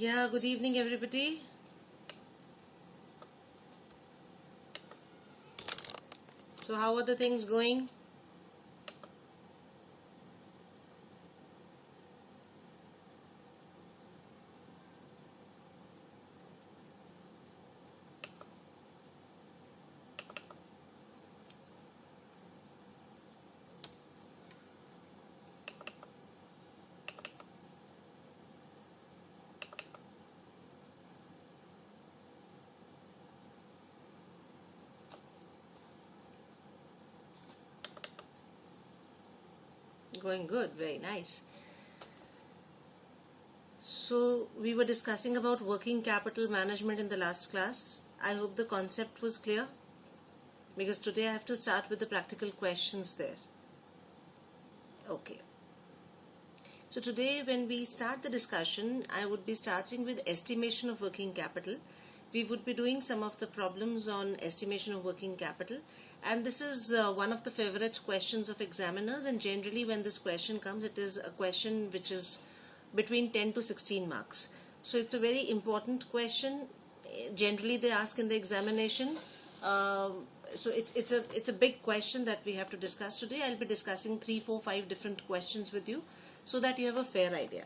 Yeah, good evening everybody. So how are the things going? Going good, very nice. So we were discussing about working capital management in the last class. I hope the concept was clear, because today I have to start with the practical questions there. Okay. So today when we start the discussion, I would be starting with estimation of working capital. We would be doing some of the problems on estimation of working capital, and this is one of the favorite questions of examiners, and generally when this question comes, it is a question which is between 10 to 16 marks. So it's a very important question. Generally they ask in the examination. So it's a big question that we have to discuss today. I'll be discussing 3, 4, 5 different questions with you so that you have a fair idea.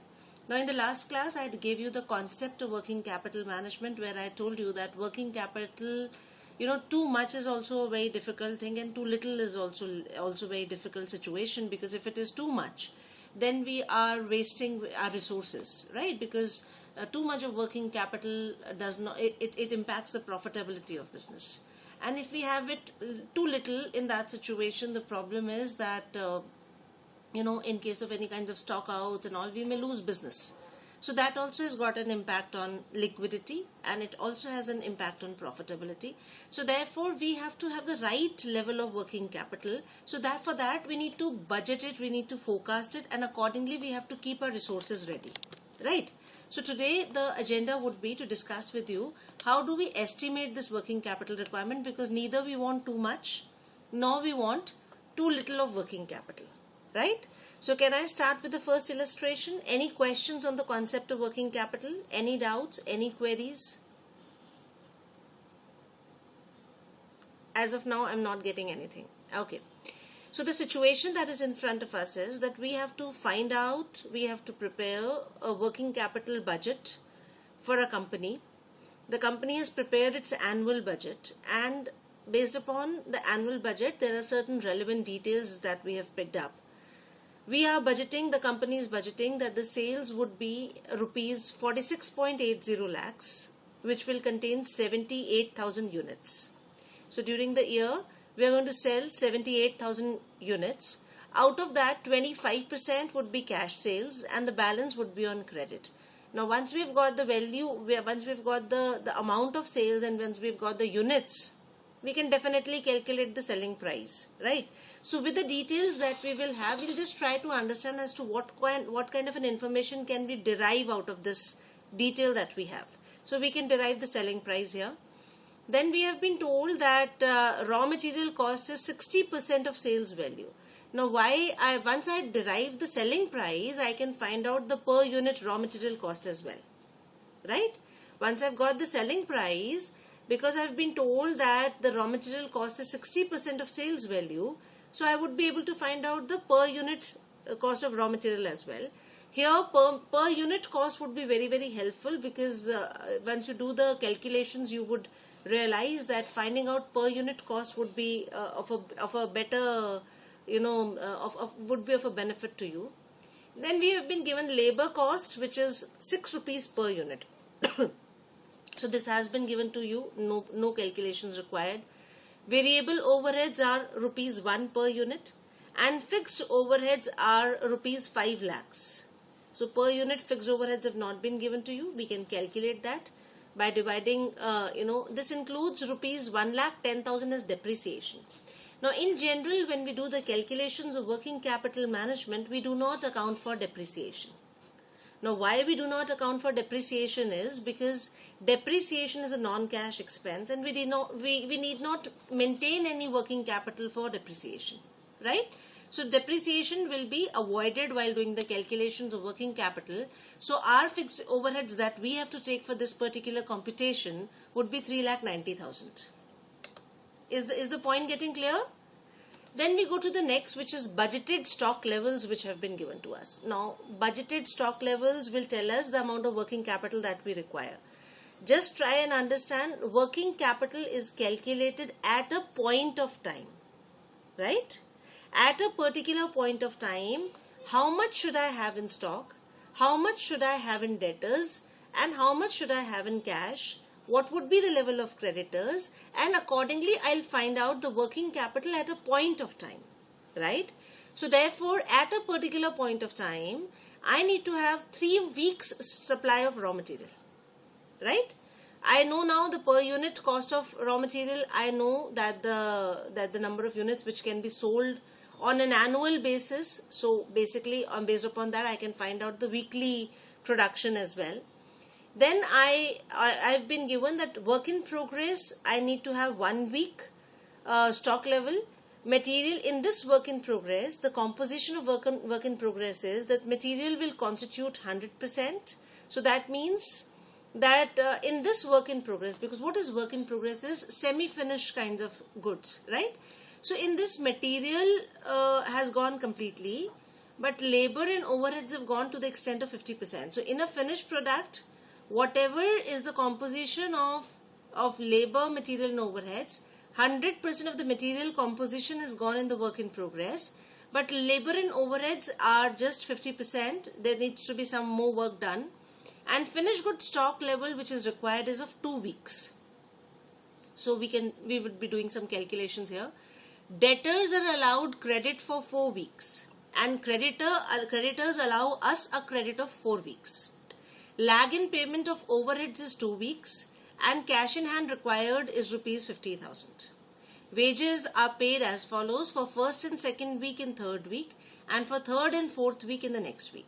Now in the last class I gave you the concept of working capital management, where I told you that working capital, too much is also a very difficult thing, and too little is also very difficult situation, because if it is too much, then we are wasting our resources, right? Because too much of working capital does not, it impacts the profitability of business. And if we have it too little, in that situation, the problem is that in case of any kinds of stock outs and all, we may lose business. So that also has got an impact on liquidity, and it also has an impact on profitability. So therefore we have to have the right level of working capital. So that for that we need to budget it, we need to forecast it, and accordingly we have to keep our resources ready, right? So today the agenda would be to discuss with you how do we estimate this working capital requirement, because neither we want too much nor we want too little of working capital, right? So can I start with the first illustration? Any questions on the concept of working capital? Any doubts? Any queries? As of now, I'm not getting anything. Okay. So the situation that is in front of us is that we have to find out, we have to prepare a working capital budget for a company. The company has prepared its annual budget, and based upon the annual budget, there are certain relevant details that we have picked up. We are budgeting, the company is budgeting that the sales would be rupees 46.80 lakhs, which will contain 78,000 units. So during the year, we are going to sell 78,000 units. Out of that, 25% would be cash sales, and the balance would be on credit. Now once we've got the value, once we've got the amount of sales, and once we've got the units, we can definitely calculate the selling price, right? So with the details that we will have, we'll just try to understand as to what kind of an information can we derive out of this detail that we have. So we can derive the selling price here. Then we have been told that raw material cost is 60% of sales value. Now once I derive the selling price, I can find out the per unit raw material cost as well, right? Once I've got the selling price, because I've been told that the raw material cost is 60% of sales value, so I would be able to find out the per unit cost of raw material as well. Here per unit cost would be very, very helpful, because once you do the calculations, you would realize that finding out per unit cost would be of a better, would be of a benefit to you. Then we have been given labor cost, which is 6 rupees per unit. So this has been given to you, no calculations required. Variable overheads are rupees 1 per unit, and fixed overheads are rupees 5 lakhs. So per unit fixed overheads have not been given to you. We can calculate that by dividing, this includes rupees 1,10,000 as depreciation. Now in general, when we do the calculations of working capital management, we do not account for depreciation. Now why we do not account for depreciation is because depreciation is a non-cash expense, and we need not maintain any working capital for depreciation, right? So depreciation will be avoided while doing the calculations of working capital. So our fixed overheads that we have to take for this particular computation would be 3,90,000. Is the point getting clear? Then we go to the next, which is budgeted stock levels which have been given to us. Now, budgeted stock levels will tell us the amount of working capital that we require. Just try and understand, working capital is calculated at a point of time, right? At a particular point of time, how much should I have in stock? How much should I have in debtors? And how much should I have in cash? What would be the level of creditors, and accordingly I'll find out the working capital at a point of time, right? So therefore, at a particular point of time, I need to have 3 weeks supply of raw material, right? I know now the per unit cost of raw material. I know that the number of units which can be sold on an annual basis. So basically, based upon that, I can find out the weekly production as well. Then I've been given that work in progress, I need to have 1 week stock level. Material in this work in progress, the composition of work in progress is that material will constitute 100%. So that means that in this work in progress, because what is work in progress is semi-finished kinds of goods, right? So in this, material has gone completely, but labor and overheads have gone to the extent of 50%. So in a finished product, whatever is the composition of labor, material and overheads, 100% of the material composition is gone in the work in progress, but labor and overheads are just 50%. There needs to be some more work done. And finished good stock level which is required is of 2 weeks. So we would be doing some calculations here. Debtors are allowed credit for 4 weeks, and creditors allow us a credit of 4 weeks. Lag in payment of overheads is 2 weeks, and cash in hand required is rupees 50,000. Wages are paid as follows for first and second week in third week, and for third and fourth week in the next week.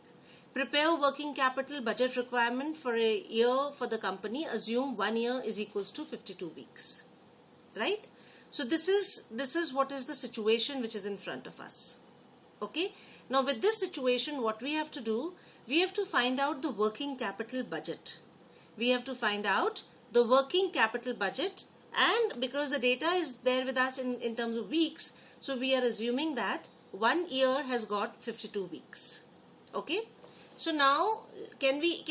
Prepare working capital budget requirement for a year for the company. Assume 1 year is equals to 52 weeks, right? So this is what is the situation which is in front of us. Okay. Now with this situation, what we have to do, we have to find out the working capital budget. We have to find out the working capital budget, and because the data is there with us in terms of weeks, so we are assuming that 1 year has got 52 weeks. Okay. So now can we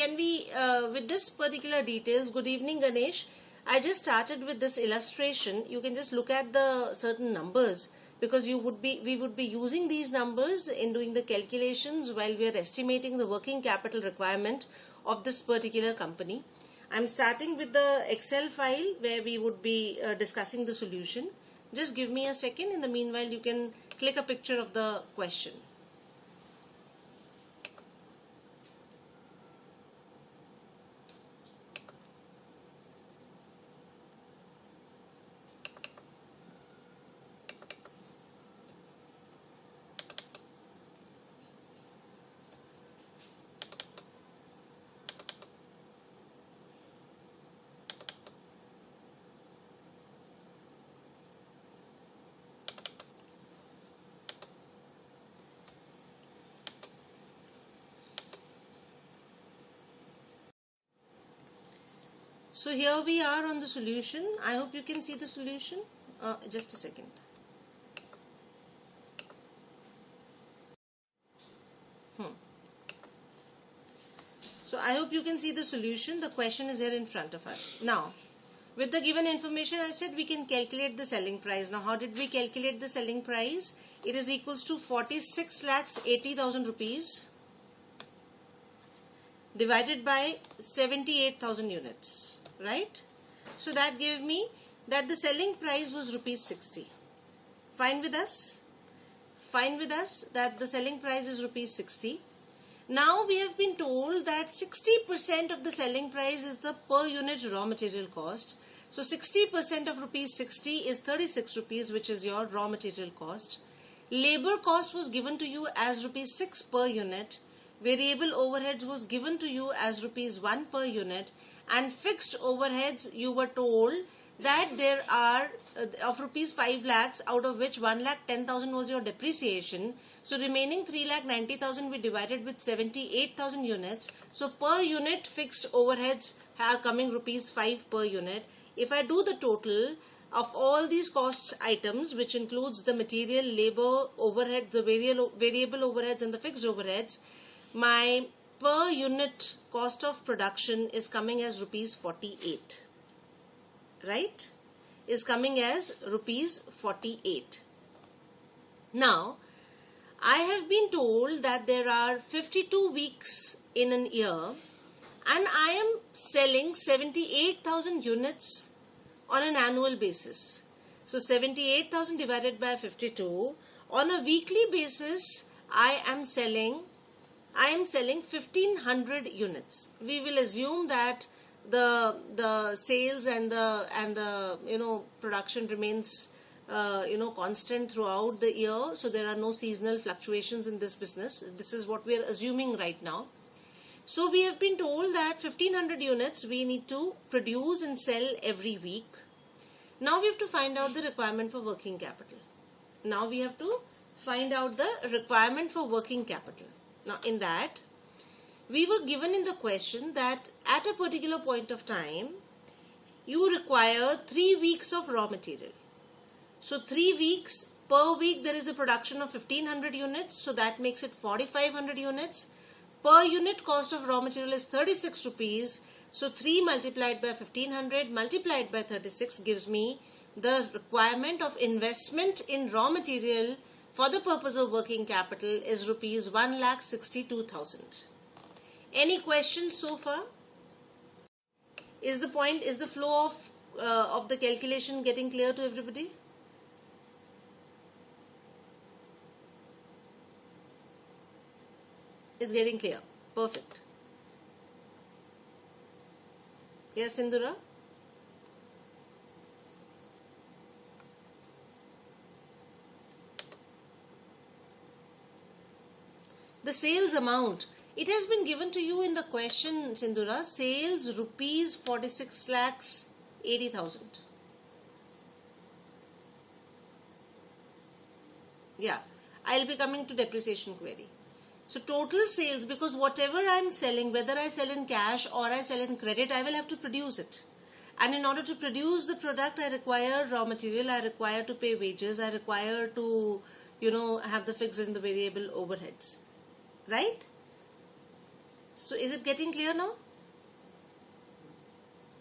with this particular details, good evening Ganesh, I just started with this illustration. You can just look at the certain numbers, because we would be using these numbers in doing the calculations while we are estimating the working capital requirement of this particular company. I'm starting with the Excel file where we would be discussing the solution. Just give me a second. In the meanwhile, you can click a picture of the question. So here we are on the solution. I hope you can see the solution. Just a second. So I hope you can see the solution. The question is here in front of us. Now, with the given information, I said we can calculate the selling price. Now, how did we calculate the selling price? It is equals to 46,80,000 rupees divided by 78,000 units. Right? So that gave me that the selling price was rupees 60. Fine with us? Fine with us that the selling price is rupees 60. Now we have been told that 60% of the selling price is the per unit raw material cost. So 60% of rupees 60 is 36 rupees, which is your raw material cost. Labor cost was given to you as rupees 6 per unit. Variable overheads was given to you as rupees 1 per unit. And fixed overheads, you were told that there are of rupees 5 lakhs, out of which 1,10,000 was your depreciation. So remaining 3,90,000 we divided with 78,000 units. So per unit fixed overheads are coming rupees 5 per unit. If I do the total of all these cost items, which includes the material, labor, overhead, the variable overheads and the fixed overheads, my per unit cost of production is coming as rupees 48. Right? Is coming as rupees 48. Now, I have been told that there are 52 weeks in an year and I am selling 78,000 units on an annual basis. So 78,000 divided by 52. On a weekly basis, I am selling 1,500 units. We will assume that the sales and the production remains constant throughout the year. So there are no seasonal fluctuations in this business. This is what we are assuming right now. So we have been told that 1,500 units we need to produce and sell every week. Now we have to find out the requirement for working capital. Now we have to find out the requirement for working capital. Now in that, we were given in the question that at a particular point of time, you require 3 weeks of raw material. So 3 weeks, per week there is a production of 1,500 units. So that makes it 4,500 units. Per unit cost of raw material is 36 rupees. So 3 multiplied by 1,500 multiplied by 36 gives me the requirement of investment in raw material for the purpose of working capital is rupees 1,62,000. Any questions so far? Is the flow of the calculation getting clear to everybody? It's getting clear. Perfect. Yes, Sindhura? The sales amount. It has been given to you in the question, Sindhura. Sales rupees 46,80,000. Yeah, I'll be coming to depreciation query. So total sales, because whatever I'm selling, whether I sell in cash or I sell in credit, I will have to produce it. And in order to produce the product, I require raw material, I require to pay wages, I require to, have the fixed and the variable overheads. Right? So is it getting clear now?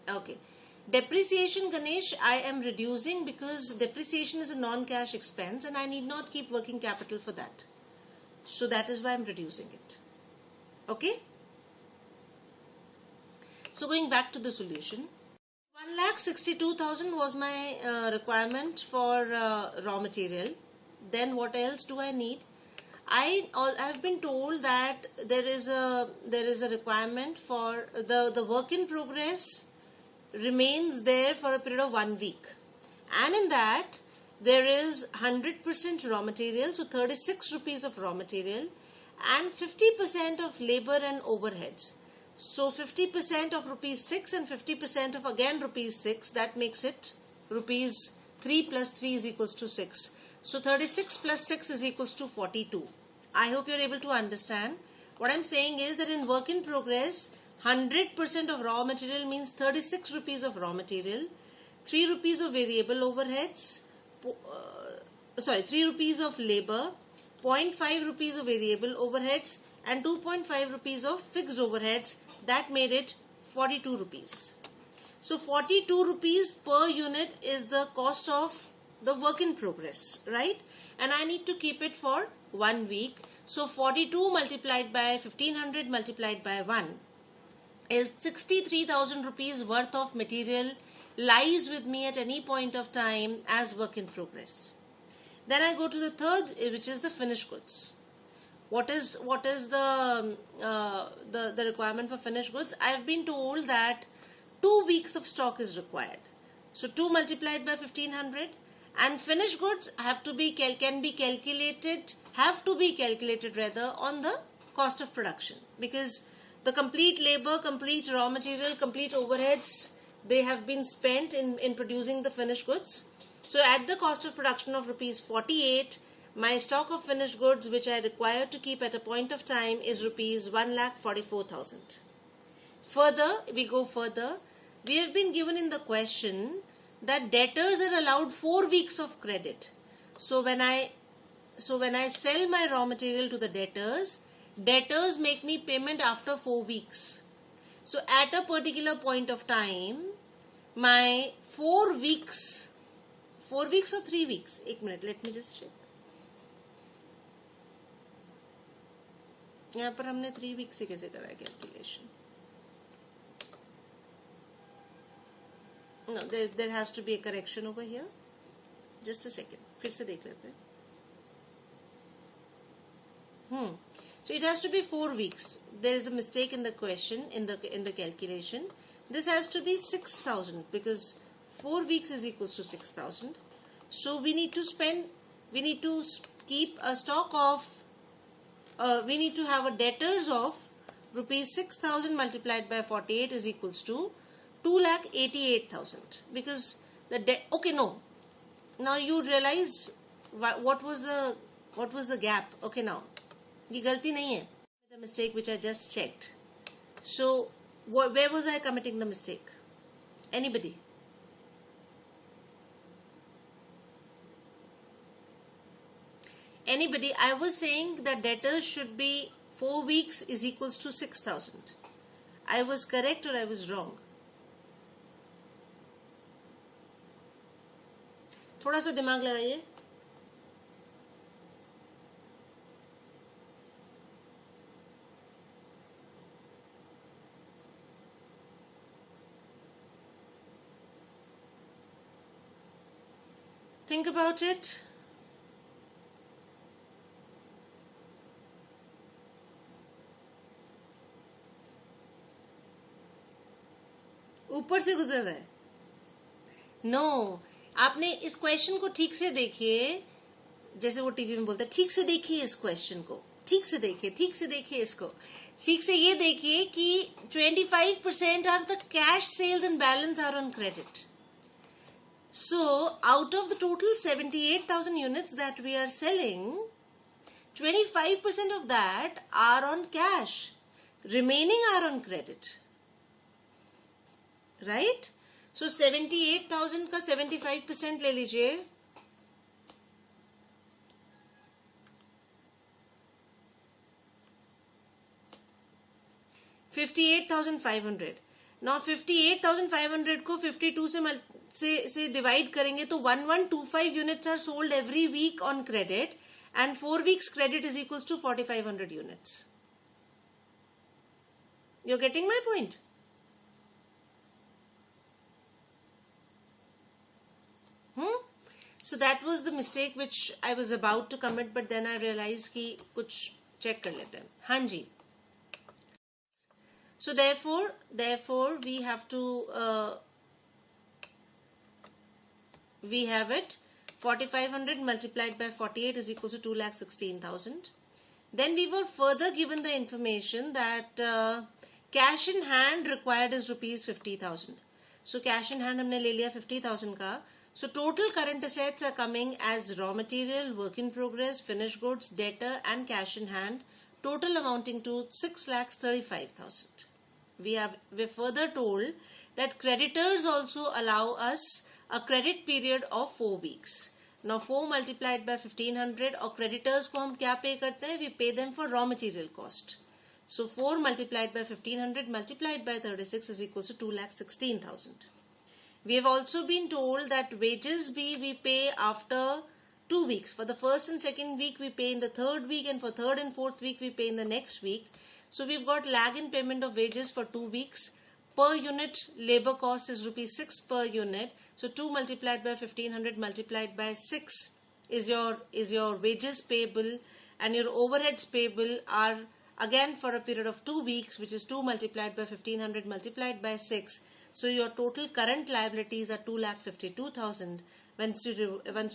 Okay. Depreciation, Ganesh, I am reducing because depreciation is a non-cash expense and I need not keep working capital for that. So that is why I am reducing it. Okay? So going back to the solution. 1,62,000 was my requirement for raw material. Then what else do I need? I've been told that there is a requirement for the work in progress remains there for a period of 1 week, and in that there is 100% raw material, so 36 rupees of raw material, and 50% of labor and overheads. So 50% of rupees 6 and 50% of again rupees 6. That makes it rupees 3 plus 3 is equals to 6. So 36 plus 6 is equals to 42. I hope you're able to understand. What I'm saying is that in work in progress, 100% of raw material means 36 rupees of raw material, 3 rupees of variable overheads, 3 rupees of labor, 0.5 rupees of variable overheads and 2.5 rupees of fixed overheads. That made it 42 rupees. So 42 rupees per unit is the cost of the work in progress, right? And I need to keep it for 1 week. So 42 multiplied by 1,500 multiplied by 1 is 63,000 rupees worth of material lies with me at any point of time as work in progress. Then I go to the third, which is the finished goods. What is the requirement for finished goods? I have been told that 2 weeks of stock is required. So 2 multiplied by 1,500, and finished goods have to be calculated on the cost of production, because the complete labor, complete raw material, complete overheads, they have been spent in producing the finished goods. So at the cost of production of rupees 48, My stock of finished goods which I require to keep at a point of time is rupees 1,44,000. Further, we go further. We have been given in the question that debtors are allowed 4 weeks of credit. So when I sell my raw material to the debtors make me payment after 4 weeks. So at a particular point of time, my 4 weeks or 3 weeks? 1 minute, let me just check. यहाँ पर हमने 3 weeks से कैसे करा calculation? No, there has to be a correction over here. Just a second. फिर से देख लेते हैं. So it has to be 4 weeks. There is a mistake in the question, in the calculation. This has to be 6,000 because 4 weeks is equals to 6,000. So we need to keep a stock of, we need to have a debtors of rupees 6,000 multiplied by 48 is equals to 2,88,000 because okay, no. Now you realize what was the gap. Okay, now ये गलती नहीं है. The mistake which I just checked. So where was I committing the mistake? Anybody? Anybody? I was saying that debtors should be 4 weeks is equals to 6,000. I was correct or I was wrong? थोड़ा सा दिमाग लगाइए. Think about it. ऊपर से गुजर रहा है. No, आपने इस क्वेश्चन को ठीक से देखिए. जैसे वो टीवी में बोलता है, ठीक से देखिए इस क्वेश्चन को, ठीक से देखिए इसको. ठीक से ये देखिए कि 25% are the cash sales and balance are on credit. So out of the total 78,000 units that we are selling, 25% of that are on cash, remaining are on credit, right? So 78,000 का 75% ले लीजिए. $58,500. Now 58,500 को 52 से divide करेंगे तो 1125 units are sold every week on credit and 4 weeks credit is equals to 4,500 units. You're getting my point? So that was the mistake which I was about to commit, but then I realized कि कुछ check कर लेते हैं. हाँ जी. So therefore we have to we have it 4,500 multiplied by 48 is equal to 2,16,000. Then we were further given the information that cash in hand required is rupees 50,000. So cash in hand हमने ले लिया 50,000 का. So total current assets are coming as raw material, work in progress, finished goods, debtor and cash in hand, total amounting to 6,35,000. We're further told that creditors also allow us a credit period of 4 weeks. Now 4 multiplied by 1,500 और creditors को हम क्या pay करते हैं? We pay them for raw material cost. So 4 multiplied by 1,500 multiplied by 36 is equal to 2,16,000. We have also been told that wages we pay after 2 weeks. For the first and second week we pay in the third week, and for third and fourth week we pay in the next week. So we've got lag in payment of wages for 2 weeks. Per unit labor cost is rupees 6 per unit. So 2 multiplied by 1,500 multiplied by 6 is your wages payable, and your overheads payable are again for a period of 2 weeks, which is 2 multiplied by 1,500 multiplied by 6. So your total current liabilities are 2,52,000. Once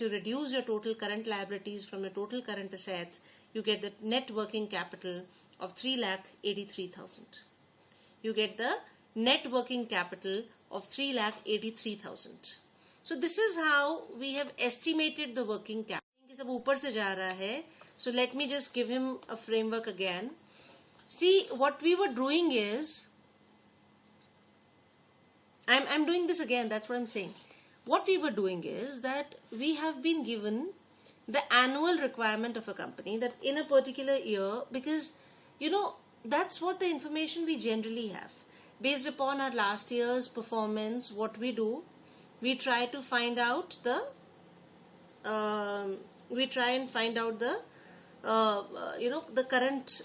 you reduce your total current liabilities from your total current assets, you get the net working capital of 3,83,000. You get the net working capital of 3,83,000. So this is how we have estimated the working capital. सब ऊपर से जा रहा है. So let me just give him a framework again. See, what we were doing is, I'm doing this again, that's what I'm saying. What we were doing is that we have been given the annual requirement of a company that in a particular year, because that's what the information we generally have. Based upon our last year's performance, what we do, we try to find out the the current,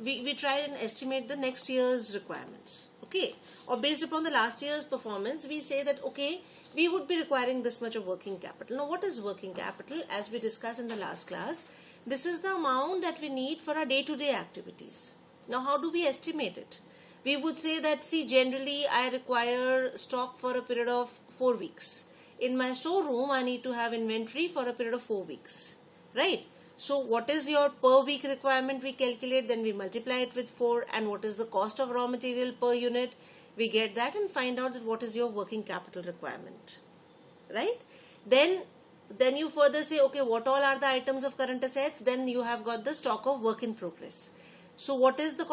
we try and estimate the next year's requirements, okay, or based upon the last year's performance, we say that, okay, we would be requiring this much of working capital. Now, what is working capital? As we discussed in the last class, this is the amount that we need for our day-to-day activities. Now, how do we estimate it? We would say that, see, generally I require stock for a period of 4 weeks. In my storeroom, I need to have inventory for a period of 4 weeks, right? So what is your per week requirement? We calculate, then we multiply it with 4, and what is the cost of raw material per unit? We get that and find out that what is your working capital requirement, right? Then you further say, okay, what all are the items of current assets? Then you have got the stock of work in progress. So what is the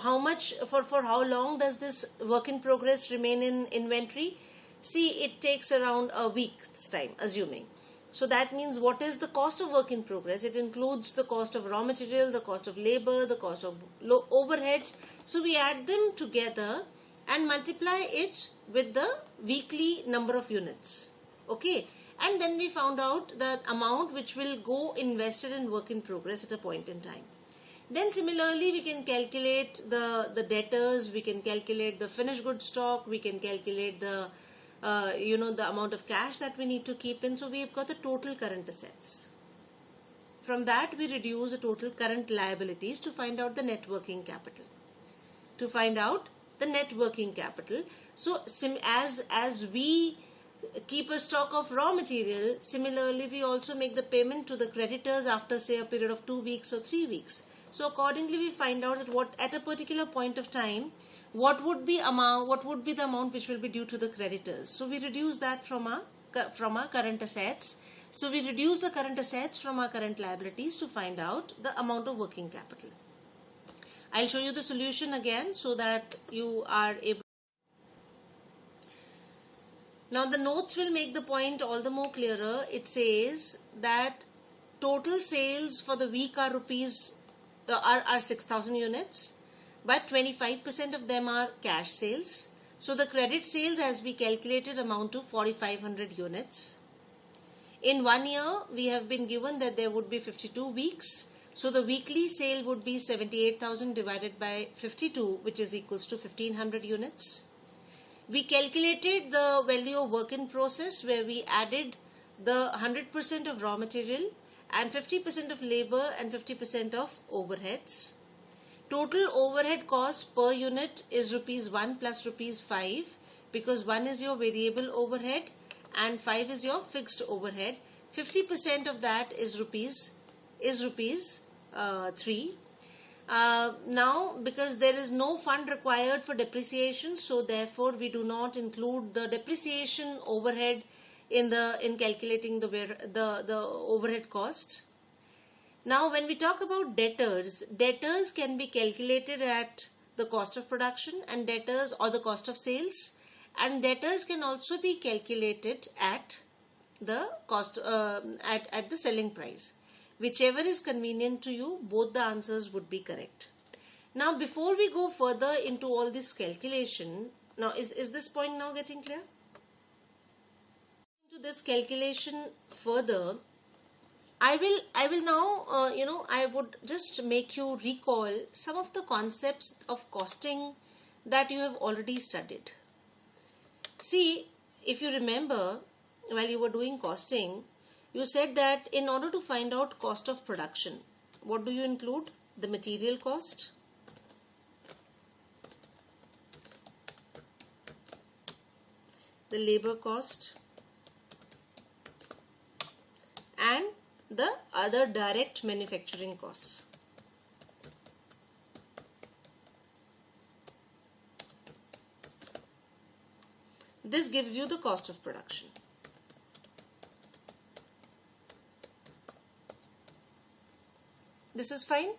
how much, for how long does this work in progress remain in inventory? See, it takes around a week's time, assuming. So that means, what is the cost of work in progress? It includes the cost of raw material, the cost of labor, the cost of overheads. So we add them together and multiply it with the weekly number of units, okay? And then we found out the amount which will go invested in work in progress at a point in time. Then similarly, we can calculate the debtors, we can calculate the finished goods stock, we can calculate the the amount of cash that we need to keep in. So we've got the total current assets. From that, we reduce the total current liabilities to find out the net working capital. So as we keep a stock of raw material, similarly we also make the payment to the creditors after, say, a period of 2 weeks or 3 weeks. So accordingly, we find out that what at a particular point of time, what would be the amount which will be due to the creditors. So we reduce that from our current assets. So we reduce the current assets from our current liabilities to find out the amount of working capital. I'll show you the solution again so that you are able. Now the notes will make the point all the more clearer. It says that total sales for the week are 6,000 units, but 25% of them are cash sales. So the credit sales, as we calculated, amount to 4,500 units. In 1 year, we have been given that there would be 52 weeks. So the weekly sale would be 78,000 divided by 52, which is equals to 1,500 units. We calculated the value of work in process, where we added the 100% of raw material and 50% of labor and 50% of overheads. Total overhead cost per unit is ₹1 plus ₹5, because 1 is your variable overhead and 5 is your fixed overhead. 50% of that is rupees 3. Now, because there is no fund required for depreciation, so therefore we do not include the depreciation overhead in calculating the overhead cost. Now, when we talk about debtors can be calculated at the cost of production, and debtors, or the cost of sales, and debtors can also be calculated at the cost at the selling price. Whichever is convenient to you, both the answers would be correct. Now, before we go further into all this calculation, now is this point now getting clear? Into this calculation further, I will now, I would just make you recall some of the concepts of costing that you have already studied. See, if you remember, while you were doing costing, you said that in order to find out cost of production, what do you include? The material cost, the labor cost, and the other direct manufacturing costs. This gives you the cost of production. This is fine?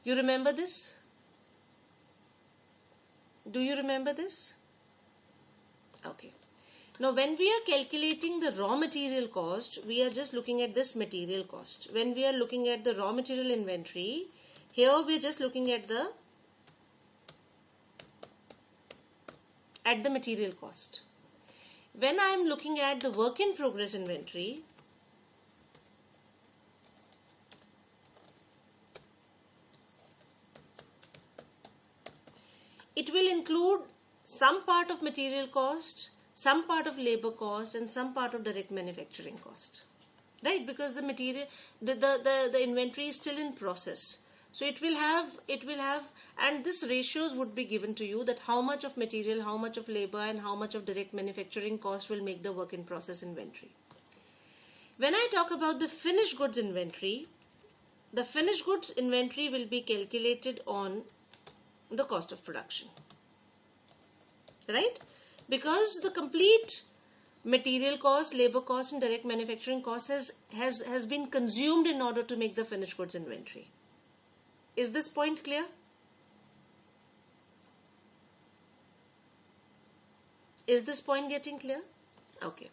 You remember this? Do you remember this? Okay. Now when we are calculating the raw material cost, we are just looking at this material cost. When we are looking at the raw material inventory, here we are just looking at the material cost. When I am looking at the work in progress inventory, it will include some part of material cost, some part of labor cost, and some part of direct manufacturing cost, right? Because the material, the inventory is still in process. So it will have, and this ratios would be given to you, that how much of material, how much of labor, and how much of direct manufacturing cost will make the work in process inventory. When I talk about the finished goods inventory, the finished goods inventory will be calculated on the cost of production, right? Because the complete material cost, labor cost, and direct manufacturing cost has been consumed in order to make the finished goods inventory. Is this point clear? Is this point getting clear? Okay.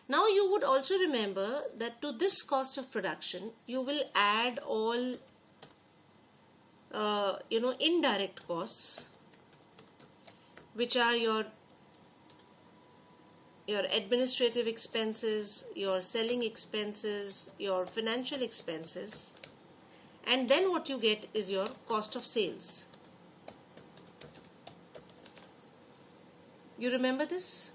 Now you would also remember that to this cost of production, you will add all indirect costs, which are your administrative expenses, your selling expenses, your financial expenses, and then what you get is your cost of sales. You remember this?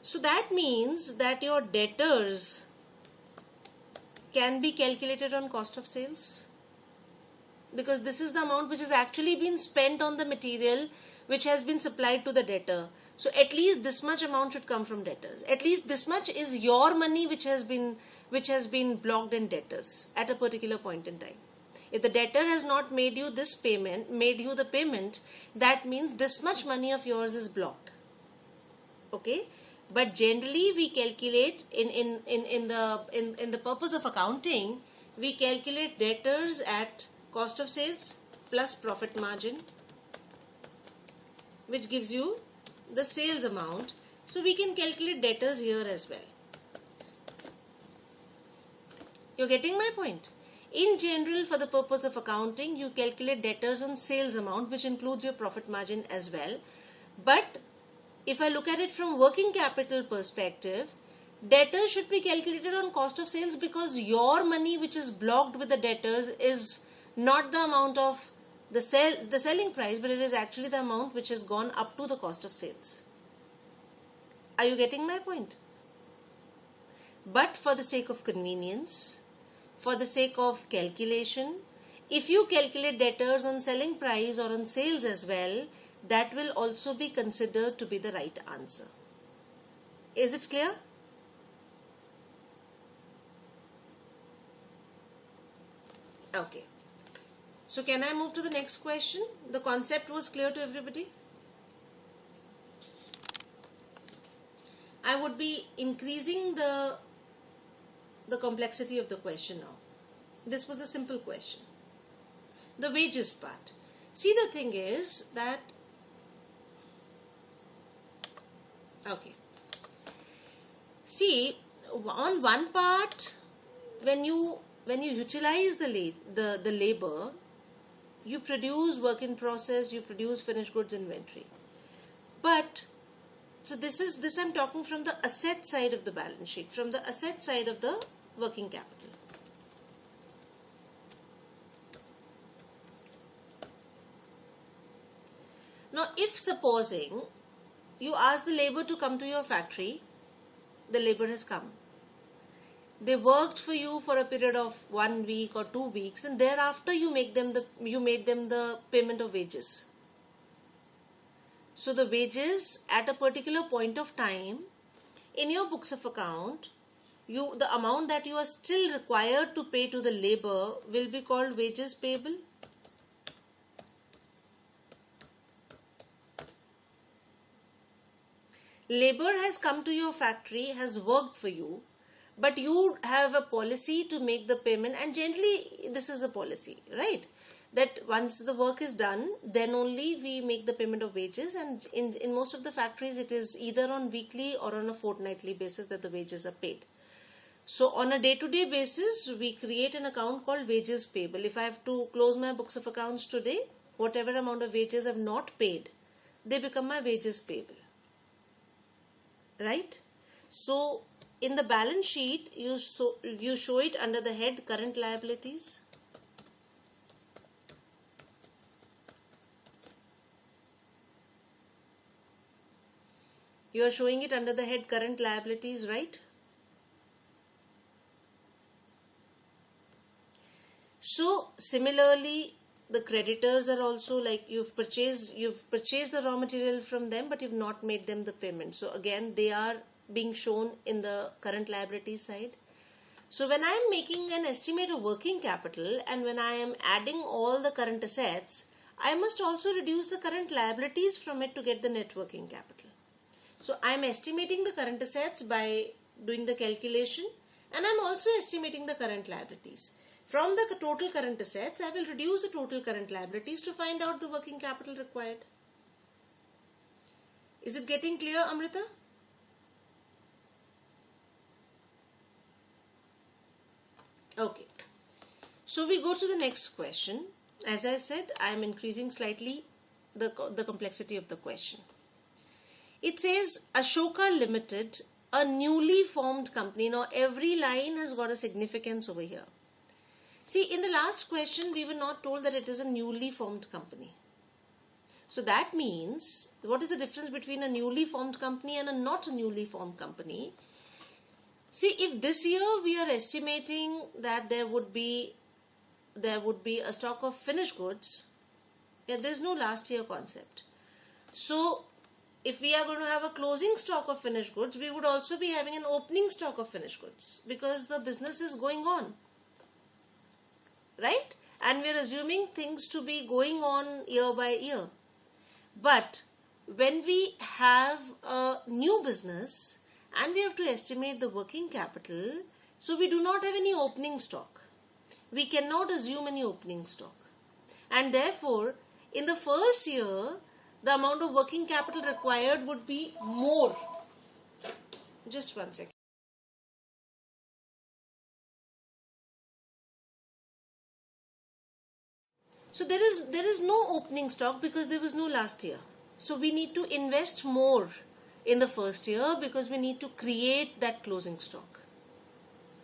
So that means that your debtors can be calculated on cost of sales, because this is the amount which has actually been spent on the material which has been supplied to the debtor. So at least this much amount should come from debtors. At least this much is your money which has been blocked in debtors at a particular point in time. If the debtor has not made you the payment, that means this much money of yours is blocked. Okay? But generally we calculate in the purpose of accounting, we calculate debtors at cost of sales plus profit margin, which gives you the sales amount. So we can calculate debtors here as well. You're getting my point? In general, for the purpose of accounting, you calculate debtors on sales amount, which includes your profit margin as well. But if I look at it from working capital perspective, debtors should be calculated on cost of sales, because your money which is blocked with the debtors is not the amount of the selling price, but it is actually the amount which has gone up to the cost of sales. Are you getting my point? But for the sake of convenience, for the sake of calculation, if you calculate debtors on selling price or on sales as well, that will also be considered to be the right answer. Is it clear? Okay. So can I move to the next question? The concept was clear to everybody? I would be increasing the complexity of the question now. This was a simple question. The wages part. See, the thing is that, okay, see, on one part, when you utilize the labor, you produce work in process, you produce finished goods inventory. But so this I'm talking from the asset side of the balance sheet, from the asset side of the working capital. Now, if supposing you ask the labor to come to your factory, the labor has come. They worked for you for a period of 1 week or 2 weeks, and thereafter you made them the payment of wages. So the wages at a particular point of time in your books of account, the amount that you are still required to pay to the labor will be called wages payable. Labor has come to your factory, has worked for you. but you have a policy to make the payment, and generally this is a policy, right? That once the work is done, then only we make the payment of wages, and in most of the factories it is either on weekly or on a fortnightly basis that the wages are paid. So on a day-to-day basis, we create an account called wages payable. If I have to close my books of accounts today, whatever amount of wages I've not paid, they become my wages payable, right? So in the balance sheet, you show it under the head current liabilities. You are showing it under the head current liabilities, right? So similarly, the creditors are also like you've purchased the raw material from them, but you've not made them the payment. So again, they are being shown in the current liability side. So when I am making an estimate of working capital and when I am adding all the current assets, I must also reduce the current liabilities from it to get the net working capital. So I am estimating the current assets by doing the calculation, and I am also estimating the current liabilities. From the total current assets, I will reduce the total current liabilities to find out the working capital required. Is it getting clear, Amrita? Okay. So we go to the next question. As I said, I am increasing slightly the complexity of the question. It says Ashoka Limited, a newly formed company. Now every line has got a significance over here. See, in the last question, we were not told that it is a newly formed company. So that means, what is the difference between a newly formed company and a not newly formed company? See, if this year we are estimating that there would be a stock of finished goods, yeah, there is no last year concept. So if we are going to have a closing stock of finished goods, we would also be having an opening stock of finished goods because the business is going on, right? And we are assuming things to be going on year by year. But when we have a new business and we have to estimate the working capital, so we do not have any opening stock. We cannot assume any opening stock. And therefore, in the first year, the amount of working capital required would be more. Just one second. So there is no opening stock because there was no last year. So we need to invest more in the first year because we need to create that closing stock.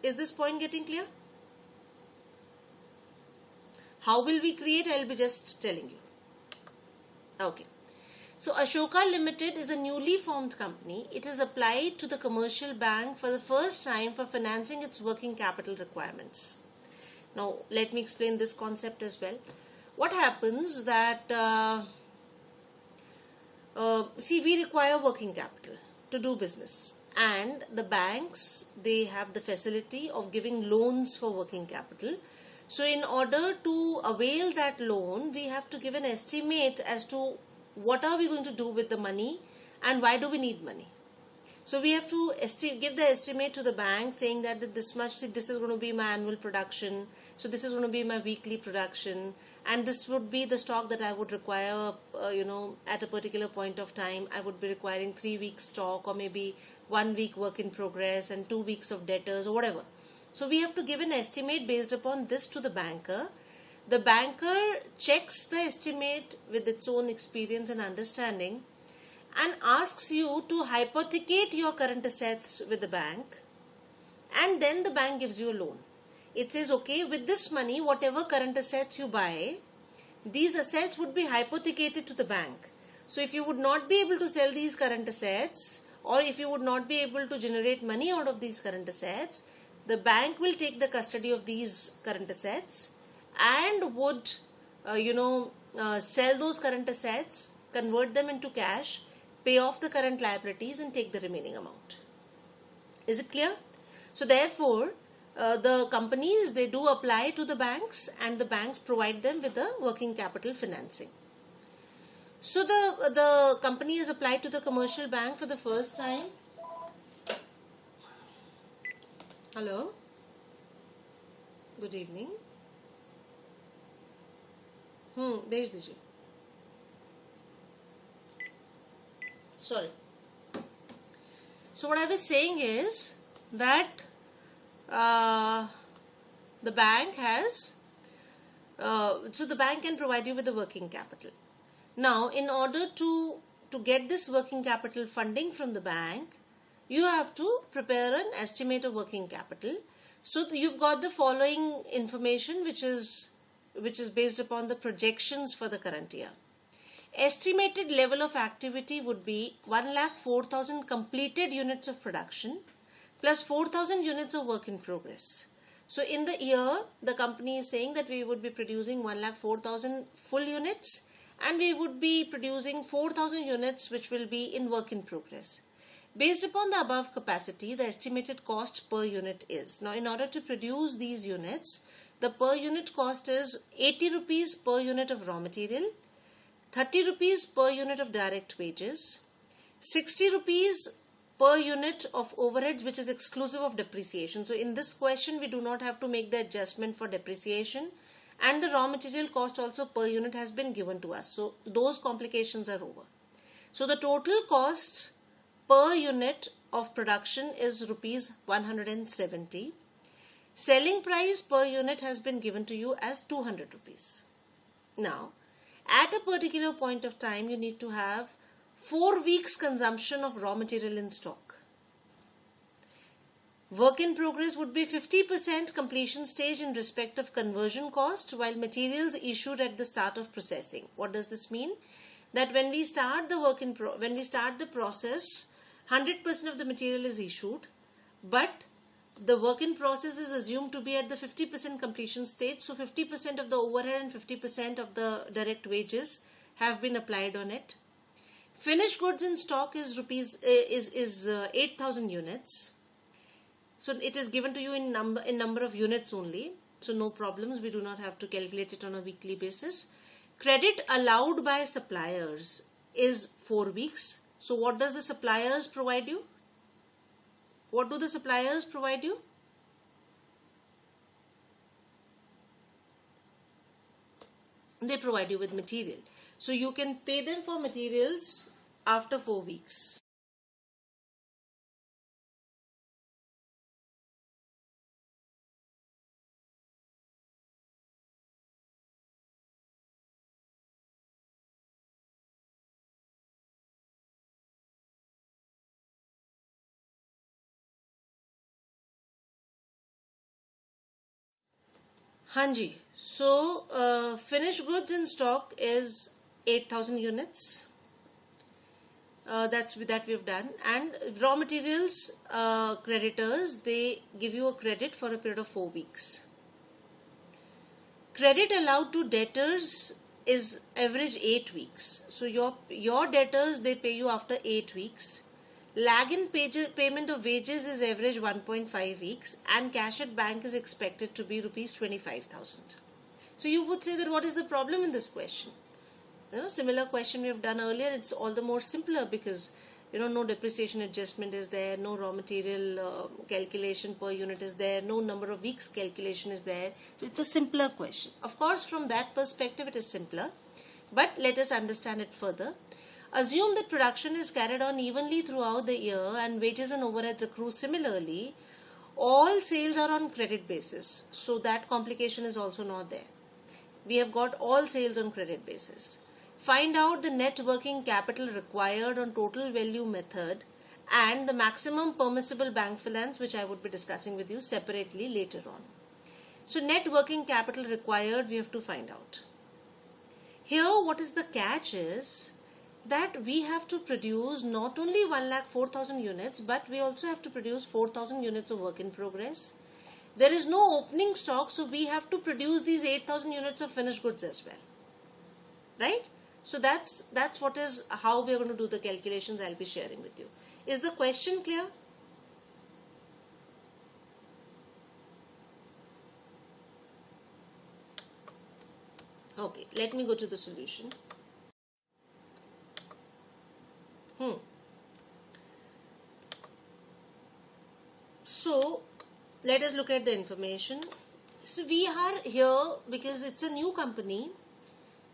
Is this point getting clear? How will we create? I'll be just telling you. Okay. So Ashoka Limited is a newly formed company. It is applied to the commercial bank for the first time for financing its working capital requirements. Now let me explain this concept as well. What happens that, see, we require working capital to do business, and the banks, they have the facility of giving loans for working capital. So in order to avail that loan, we have to give an estimate as to what are we going to do with the money and why do we need money. So we have to give the estimate to the bank saying that this much, see, this is going to be my annual production, so this is going to be my weekly production, and this would be the stock that I would require, at a particular point of time. I would be requiring 3 weeks stock, or maybe 1 week work in progress and 2 weeks of debtors or whatever. So we have to give an estimate based upon this to the banker. The banker checks the estimate with its own experience and understanding and asks you to hypothecate your current assets with the bank, and then the bank gives you a loan. It says, okay, with this money, whatever current assets you buy, these assets would be hypothecated to the bank. So if you would not be able to sell these current assets, or if you would not be able to generate money out of these current assets, the bank will take the custody of these current assets and would, sell those current assets, convert them into cash, pay off the current liabilities and take the remaining amount. Is it clear? So therefore, the companies, they do apply to the banks, and the banks provide them with the working capital financing. So the company is applied to the commercial bank for the first time. Hello. Good evening. भेज दीजिए. Sorry. So what I was saying is that the bank has so the bank can provide you with the working capital. Now, in order to get this working capital funding from the bank, you have to prepare an estimate of working capital. So you've got the following information, which is based upon the projections for the current year. Estimated level of activity would be 1,04,000 completed units of production plus 4,000 units of work in progress. So in the year, the company is saying that we would be producing 1,04,000 full units and we would be producing 4,000 units which will be in work in progress. Based upon the above capacity, the estimated cost per unit is. Now, in order to produce these units, the per unit cost is 80 rupees per unit of raw material, 30 rupees per unit of direct wages, 60 rupees per unit of overheads, which is exclusive of depreciation. So in this question, we do not have to make the adjustment for depreciation, and the raw material cost also per unit has been given to us. So those complications are over. So the total cost per unit of production is rupees 170. Selling price per unit has been given to you as 200 rupees. Now, at a particular point of time, you need to have 4 weeks consumption of raw material in stock. Work in progress would be 50% completion stage in respect of conversion cost, while materials issued at the start of processing. What does this mean? That when we start the process, 100% of the material is issued, but the work in process is assumed to be at the 50% completion stage. So 50% of the overhead and 50% of the direct wages have been applied on it. Finished goods in stock is 8,000 units. So it is given to you in number of units only. So no problems. We do not have to calculate it on a weekly basis. Credit allowed by suppliers is 4 weeks. So what does the suppliers provide you? What do the suppliers provide you? They provide you with material. So you can pay them for materials after 4 weeks. Hanji. So finished goods in stock is 8,000 units. That we've done. And raw materials creditors, they give you a credit for a period of 4 weeks. Credit allowed to debtors is average 8 weeks. So your debtors, they pay you after 8 weeks. Lag in payment of wages is average 1.5 weeks, and cash at bank is expected to be rupees 25,000. So you would say that what is the problem in this question? Similar question we have done earlier. It's all the more simpler because no depreciation adjustment is there, no raw material calculation per unit is there, no number of weeks calculation is there. So it's a simpler question. Of course, from that perspective, it is simpler, but let us understand it further. Assume that production is carried on evenly throughout the year and wages and overheads accrue similarly. All sales are on credit basis, so that complication is also not there. We have got all sales on credit basis. Find out the net working capital required on total value method and the maximum permissible bank finance, which I would be discussing with you separately later on. So net working capital required, we have to find out. Here, what is the catch is that we have to produce not only 1,04,000 units, but we also have to produce 4,000 units of work in progress. There is no opening stock, so we have to produce these 8,000 units of finished goods as well. Right? So that's what is how we are going to do the calculations I'll be sharing with you. Is the question clear? Okay, let me go to the solution. So let us look at the information. So we are here because it's a new company.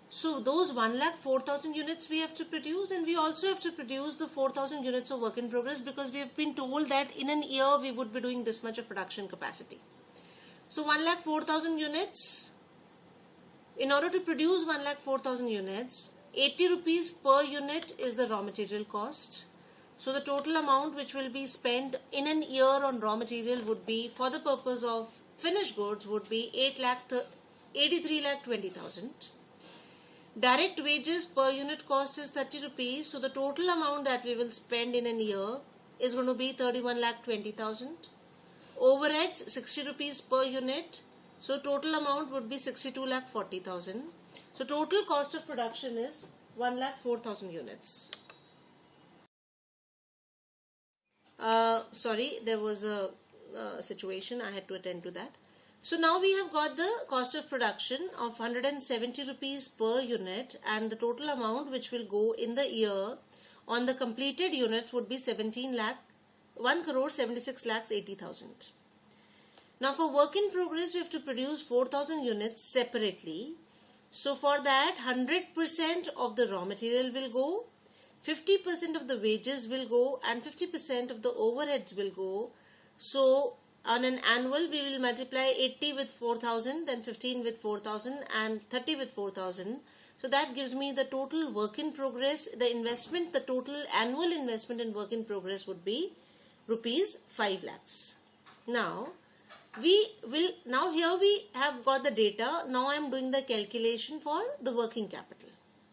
So those 1,04,000 units we have to produce, and we also have to produce the 4,000 units of work in progress, because we have been told that in an year we would be doing this much of production capacity. So 1,04,000 units, in order to produce 1,04,000 units, 80 rupees per unit is the raw material cost. So the total amount which will be spent in an year on raw material would be, for the purpose of finished goods, would be 83,20,000. Direct wages per unit cost is 30 rupees. So the total amount that we will spend in a year is going to be 31,20,000. Overheads 60 rupees per unit. So total amount would be 62,40,000. So total cost of production is 1,04,000 units. Sorry, there was a situation, I had to attend to that. So now we have got the cost of production of 170 rupees per unit, and the total amount which will go in the year on the completed units would be 1,76,80,000. Now for work in progress, we have to produce 4,000 units separately. So for that, 100% of the raw material will go, 50% of the wages will go, and 50% of the overheads will go. So on an annual, we will multiply 80 with 4,000, then 15 with 4,000, and 30 with 4,000. So that gives me the total work in progress. The investment, the total annual investment in work in progress would be rupees 5 lakhs. Now here we have got the data. Now I am doing the calculation for the working capital.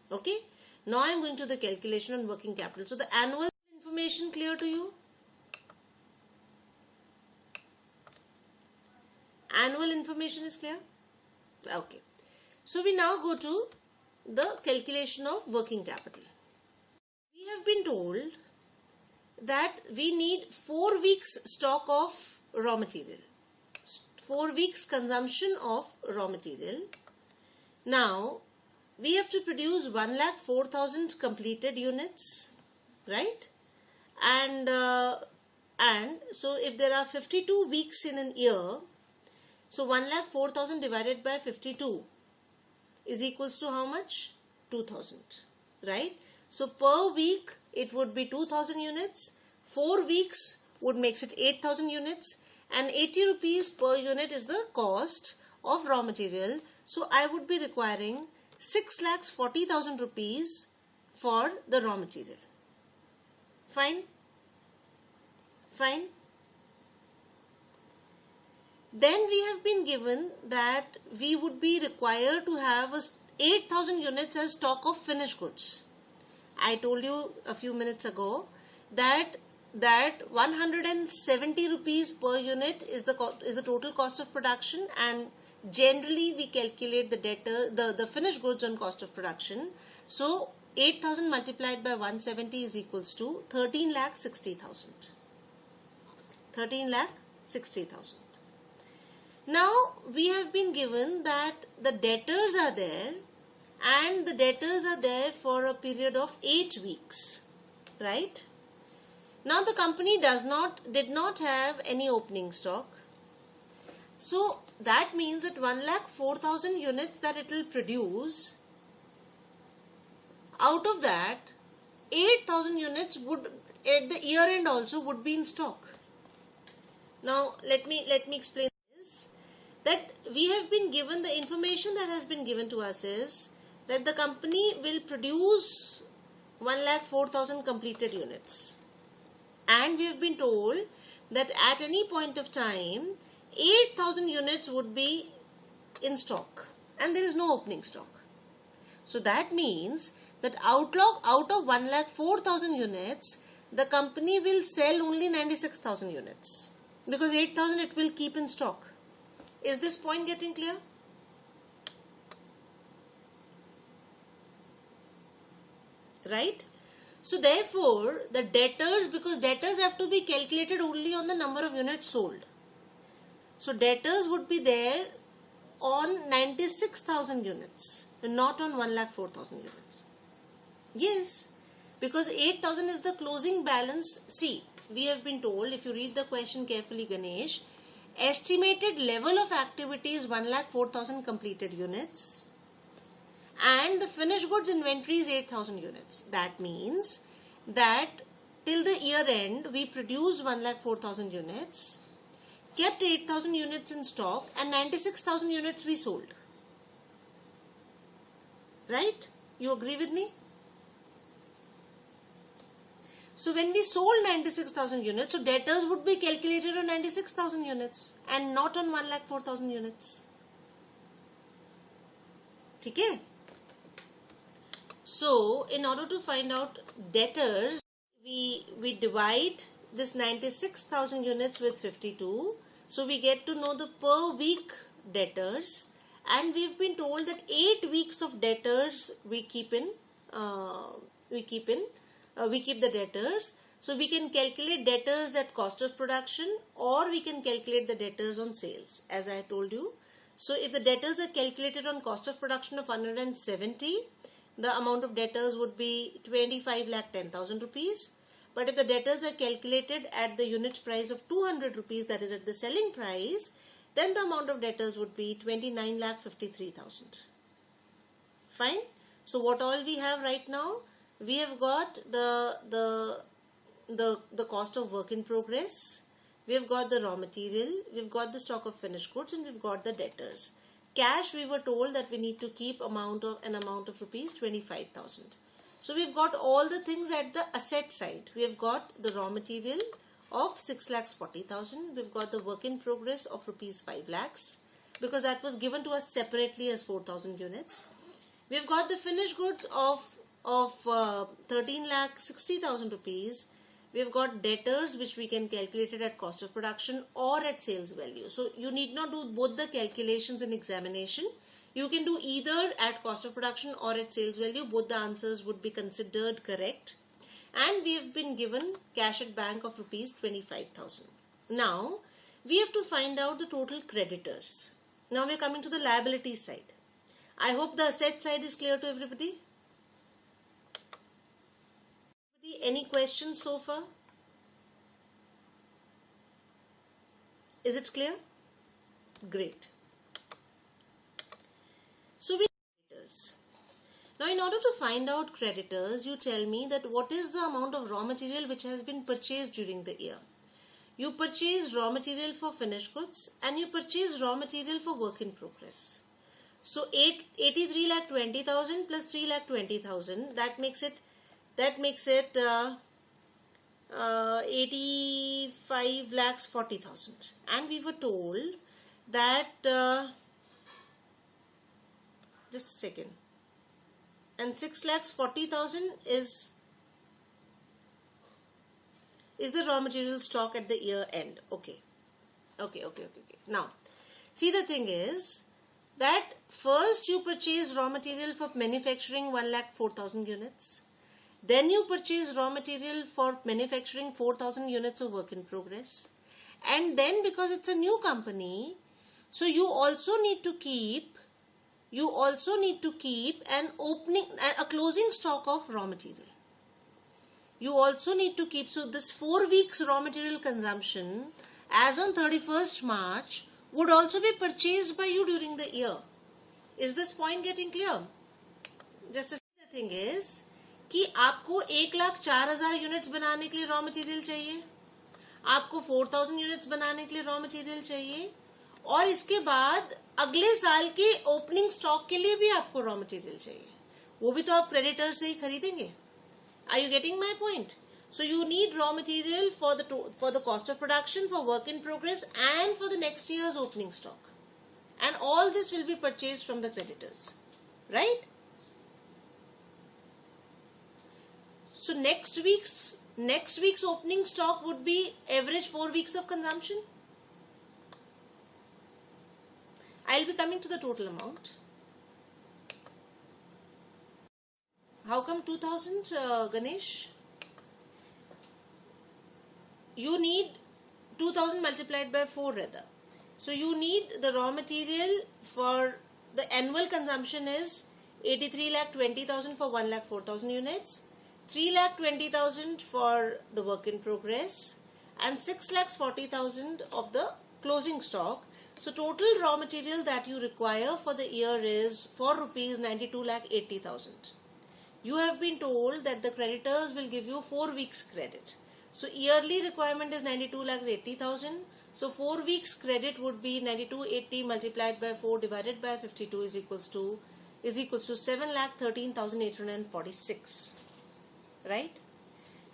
Okay. Now I am going to the calculation on working capital. So the annual information clear to you? Annual information is clear? Okay. So we now go to the calculation of working capital. We have been told that we need 4 weeks stock of raw material. 4 weeks consumption of raw material. Now we have to produce 1,04,000 completed units, right? And so if there are 52 weeks in an year, so 1,04,000 divided by 52 is equals to how much? 2,000, right? So per week it would be 2,000 units. 4 weeks would makes it 8,000 units, and 80 rupees per unit is the cost of raw material. So I would be requiring 6,40,000 rupees for the raw material. Fine? Fine? Then we have been given that we would be required to have 8,000 units as stock of finished goods. I told you a few minutes ago that 170 rupees per unit is the total cost of production, and generally we calculate the finished goods on cost of production. So 8,000 multiplied by 170 is equals to 13,60,000. 13,60,000. Now we have been given that the debtors are there, and the debtors are there for a period of 8 weeks, right? Now the company did not have any opening stock. So that means that 1,04,000 units that it will produce, out of that 8,000 units would at the year end also would be in stock. Now let me explain this, that we have been given the information that has been given to us is that the company will produce 1,04,000 completed units, and we have been told that at any point of time 8,000 units would be in stock and there is no opening stock. So that means that out of 1,04,000 units, the company will sell only 96,000 units, because 8,000 it will keep in stock. Is this point getting clear? Right? So therefore the debtors, because debtors have to be calculated only on the number of units sold. So debtors would be there on 96,000 units, not on 1,04,000 units. Yes, because 8,000 is the closing balance. See, we have been told, if you read the question carefully, Ganesh, estimated level of activity is 1,04,000 completed units, and the finished goods inventory is 8,000 units. That means that till the year end we produced 1,04,000 units, kept 8,000 units in stock, and 96,000 units we sold. Right? You agree with me? So when we sold 96,000 units, so debtors would be calculated on 96,000 units and not on 1,04,000 units. Okay? So in order to find out debtors, we divide this 96,000 units with 52. So we get to know the per week debtors, and we've been told that 8 weeks of debtors we keep the debtors. So we can calculate debtors at cost of production, or we can calculate the debtors on sales, as I told you. So if the debtors are calculated on cost of production of 170, the amount of debtors would be 25,10,000 rupees. But if the debtors are calculated at the unit price of 200 rupees, that is at the selling price, then the amount of debtors would be 29,53,000. Fine. So what all we have right now? We have got the cost of work in progress, we have got the raw material, we've got the stock of finished goods, and we've got the debtors. Cash, we were told that we need to keep an amount of rupees 25,000. So we've got all the things at the asset side. We have got the raw material of 6,40,000. We've got the work in progress of rupees 5 lakhs, because that was given to us separately as 4,000 units. We've got the finished goods of 13,60,000 rupees. We've got debtors, which we can calculate it at cost of production or at sales value. So you need not do both the calculations in examination. You can do either at cost of production or at sales value. Both the answers would be considered correct. And we have been given cash at bank of rupees 25,000. Now we have to find out the total creditors. Now we are coming to the liability side. I hope the asset side is clear to everybody. Any questions so far? Is it clear? Great. So we creditors. Now in order to find out creditors, you tell me that what is the amount of raw material which has been purchased during the year. You purchase raw material for finished goods and you purchase raw material for work in progress. So 83,20,000 plus 3,20,000, that makes it 85,40,000. And we were told that just a second, and 6,40,000 is the raw material stock at the year end. Okay. Now see, the thing is that first you purchase raw material for manufacturing 1,04,000 units. Then you purchase raw material for manufacturing 4,000 units of work in progress. And then, because it's a new company, so you also need to keep a closing stock of raw material. You also need to keep, so this 4 weeks raw material consumption as on 31st March would also be purchased by you during the year. Is this point getting clear? Just the thing is कि आपको 1,04,000 units बनाने के लिए raw material चाहिए, आपको 4,000 units बनाने के लिए रॉ मटेरियल चाहिए, और इसके बाद अगले साल के ओपनिंग स्टॉक के लिए भी आपको रॉ मटेरियल चाहिए. वो भी तो आप क्रेडिटर से ही खरीदेंगे. Are you getting my point? So you need raw material for the cost of production, for work in progress, and for the next year's opening stock. And all this will be purchased from the creditors, right? So next week's opening stock would be average 4 weeks of consumption. I'll be coming to the total amount. How come 2,000, Ganesh? You need 2,000 multiplied by 4 rather. So you need the raw material for the annual consumption is 83,20,000 for 1,04,000 units, 3,20,000 for the work in progress, and 6,40,000 of the closing stock. So total raw material that you require for the year is for rupees 92,80,000. You have been told that the creditors will give you 4 weeks credit. So yearly requirement is 92,80,000. So 4 weeks credit would be 9280 multiplied by 4 divided by 52 is equals to 7,13,846. Right?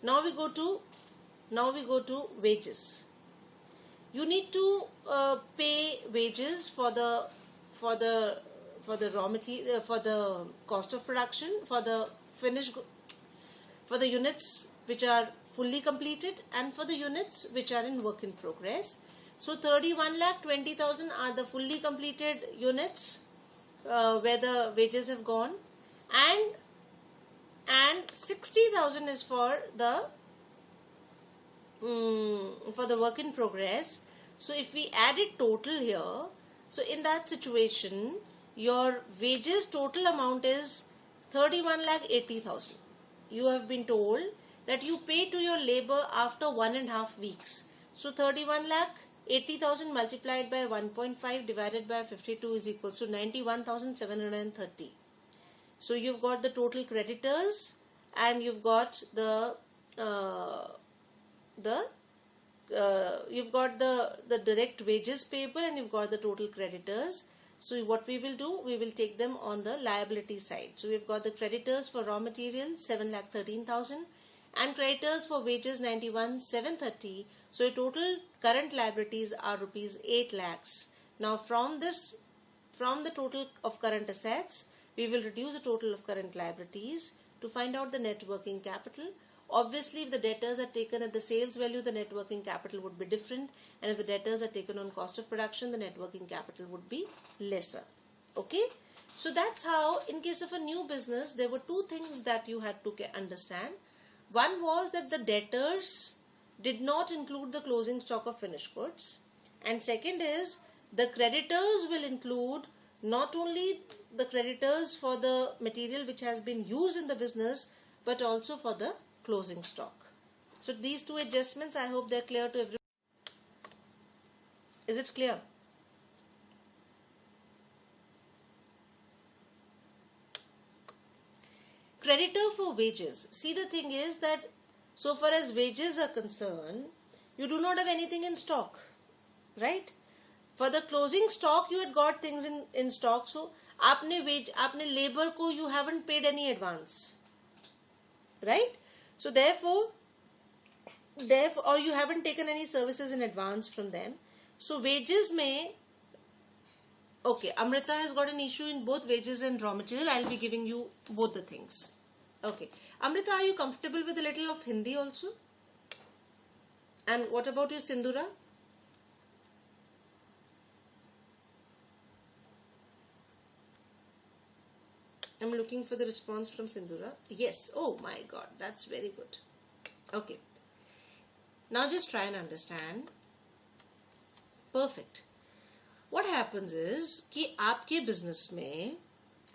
Now we go to wages. You need to pay wages for the raw material, for the cost of production, for the for the units which are fully completed, and for the units which are in work in progress. So 31,20,000 are the fully completed units where the wages have gone, and 60,000 is for the work in progress. So if we add it total here, so in that situation your wages total amount is 31,80,000. You have been told that you pay to your labor after 1.5 weeks. So 31,80,000 multiplied by 1.5 divided by 52 is equals to 91,730. So you've got the total creditors, and you've got the direct wages payable, and you've got the total creditors. So what we will do, we will take them on the liability side. So we've got the creditors for raw material 7,13,000 and creditors for wages 91,730. So your total current liabilities are rupees 8 lakhs. Now from the total of current assets, we will reduce the total of current liabilities to find out the net working capital. Obviously, if the debtors are taken at the sales value, the net working capital would be different, and if the debtors are taken on cost of production, the net working capital would be lesser. Okay, so that's how, in case of a new business, there were two things that you had to understand. One was that the debtors did not include the closing stock of finished goods, and second is the creditors will include not only the creditors for the material which has been used in the business, but also for the closing stock. So these two adjustments, I hope they're clear to everyone. Is it clear? Creditor for wages. See, the thing is that so far as wages are concerned, you do not have anything in stock, right? For the closing stock, you had got things in stock. So आपने labor को you haven't paid any advance, right? So therefore, or you haven't taken any services in advance from them. So wages may, okay, Amrita has got an issue in both wages and raw material. I'll be giving you both the things. Okay, Amrita, are you comfortable with a little of Hindi also? And what about you, Sindhura? I'm looking for the response from Sindhura. Yes. Oh my God, that's very good. Okay. Now just try and understand. Perfect. What happens is कि आपके business में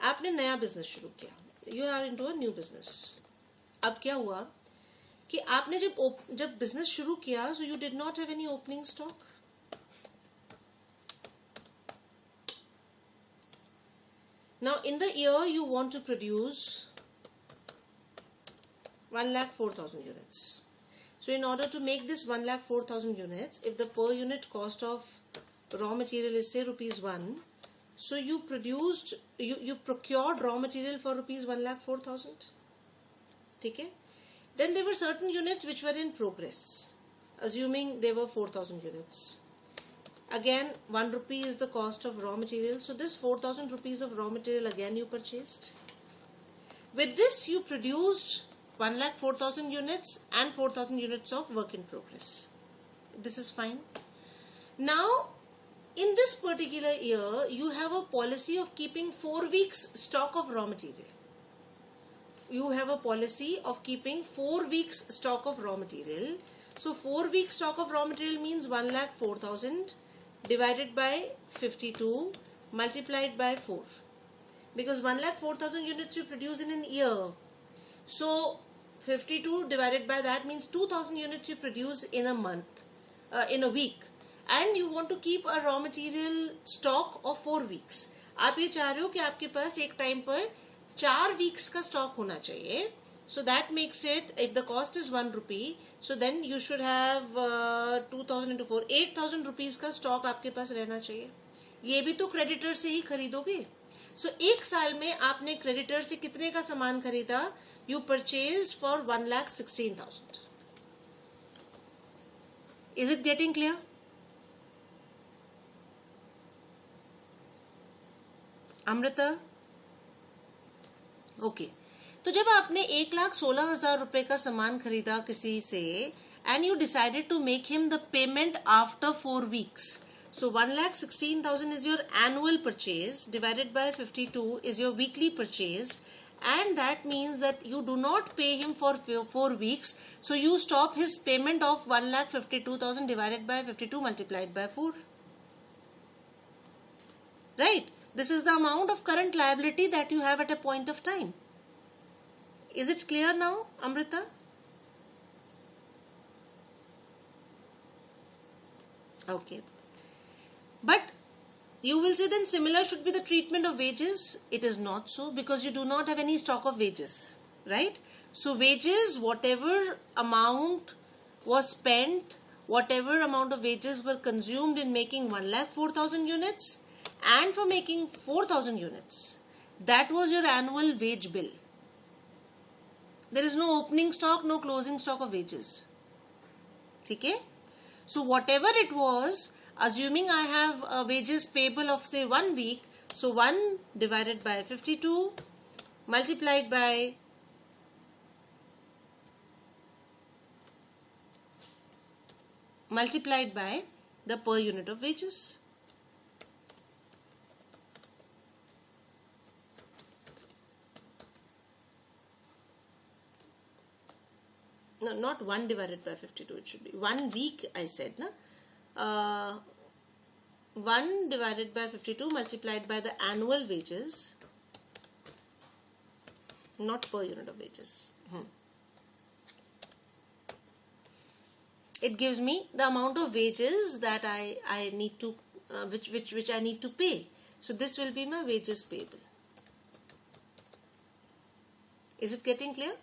आपने नया business शुरू किया. You are into a new business. अब क्या हुआ कि आपने जब business शुरू किया, so you did not have any opening stock. Now in the year you want to produce 1,04,000 units. So in order to make this 1,04,000 units, if the per unit cost of raw material is say ₹1, so you procured raw material for ₹1,04,000. Okay? Then there were certain units which were in progress, assuming there were 4,000 units. Again, 1 rupee is the cost of raw material. So this 4,000 rupees of raw material again you purchased. With this you produced 1,04,000 units and 4,000 units of work in progress. This is fine. Now, in this particular year, you have a policy of keeping 4 weeks stock of raw material. You have a policy of keeping 4 weeks stock of raw material. So 4 weeks stock of raw material means 1,04,000 divided by 52 multiplied by 4, because 1,04,000 units you produce in an year. So 52 divided by that means 2,000 units you produce in a month, in a week, and you want to keep a raw material stock of 4 weeks. आप ये चाह रहे हो कि आपके पास एक time पर 4 weeks का स्टॉक होना चाहिए. So that makes it, if the cost is 1 rupee, so then you should have 2000 into 4, 8000 rupees का स्टॉक आपके पास रहना चाहिए. ये भी तो क्रेडिटर से ही खरीदोगे. So एक साल में आपने क्रेडिटर से कितने का सामान खरीदा? You purchased for 1,16,000. Is it getting clear? Amrita? Okay. तो जब आपने 1,16,000 रुपए का सामान खरीदा किसी से, and you decided to make him the payment after 4 weeks. So 1,16,000 is your annual purchase divided by 52 is your weekly purchase, and that means that you do not pay him for 4 weeks. So you stop his payment of 1,52,000 divided by 52 multiplied by 4. Right? This is the amount of current liability that you have at a point of time. Is it clear now, Amrita? Okay. But you will say then similar should be the treatment of wages. It is not so, because you do not have any stock of wages, right? So wages, whatever amount was spent, whatever amount of wages were consumed in making 1,04,000 units and for making 4,000 units, that was your annual wage bill. There is no opening stock, no closing stock of wages. Okay? So whatever it was, assuming I have a wages payable of say 1 week, so 1 divided by 52 multiplied by the per unit of wages. No, not 1 divided by 52, it should be 1 week, I said, na? 1 divided by 52 multiplied by the annual wages, not per unit of wages. It gives me the amount of wages that I need to, which I need to pay. So this will be my wages payable. Is it getting clear?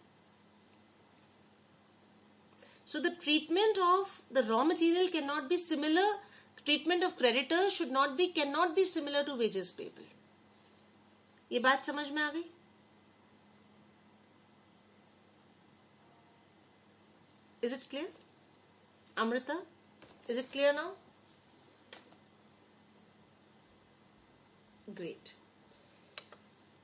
So the treatment of the raw material cannot be similar. Treatment of creditors cannot be similar to wages payable. ये बात समझ में आ गई? Is it clear? Amrita, is it clear now? Great.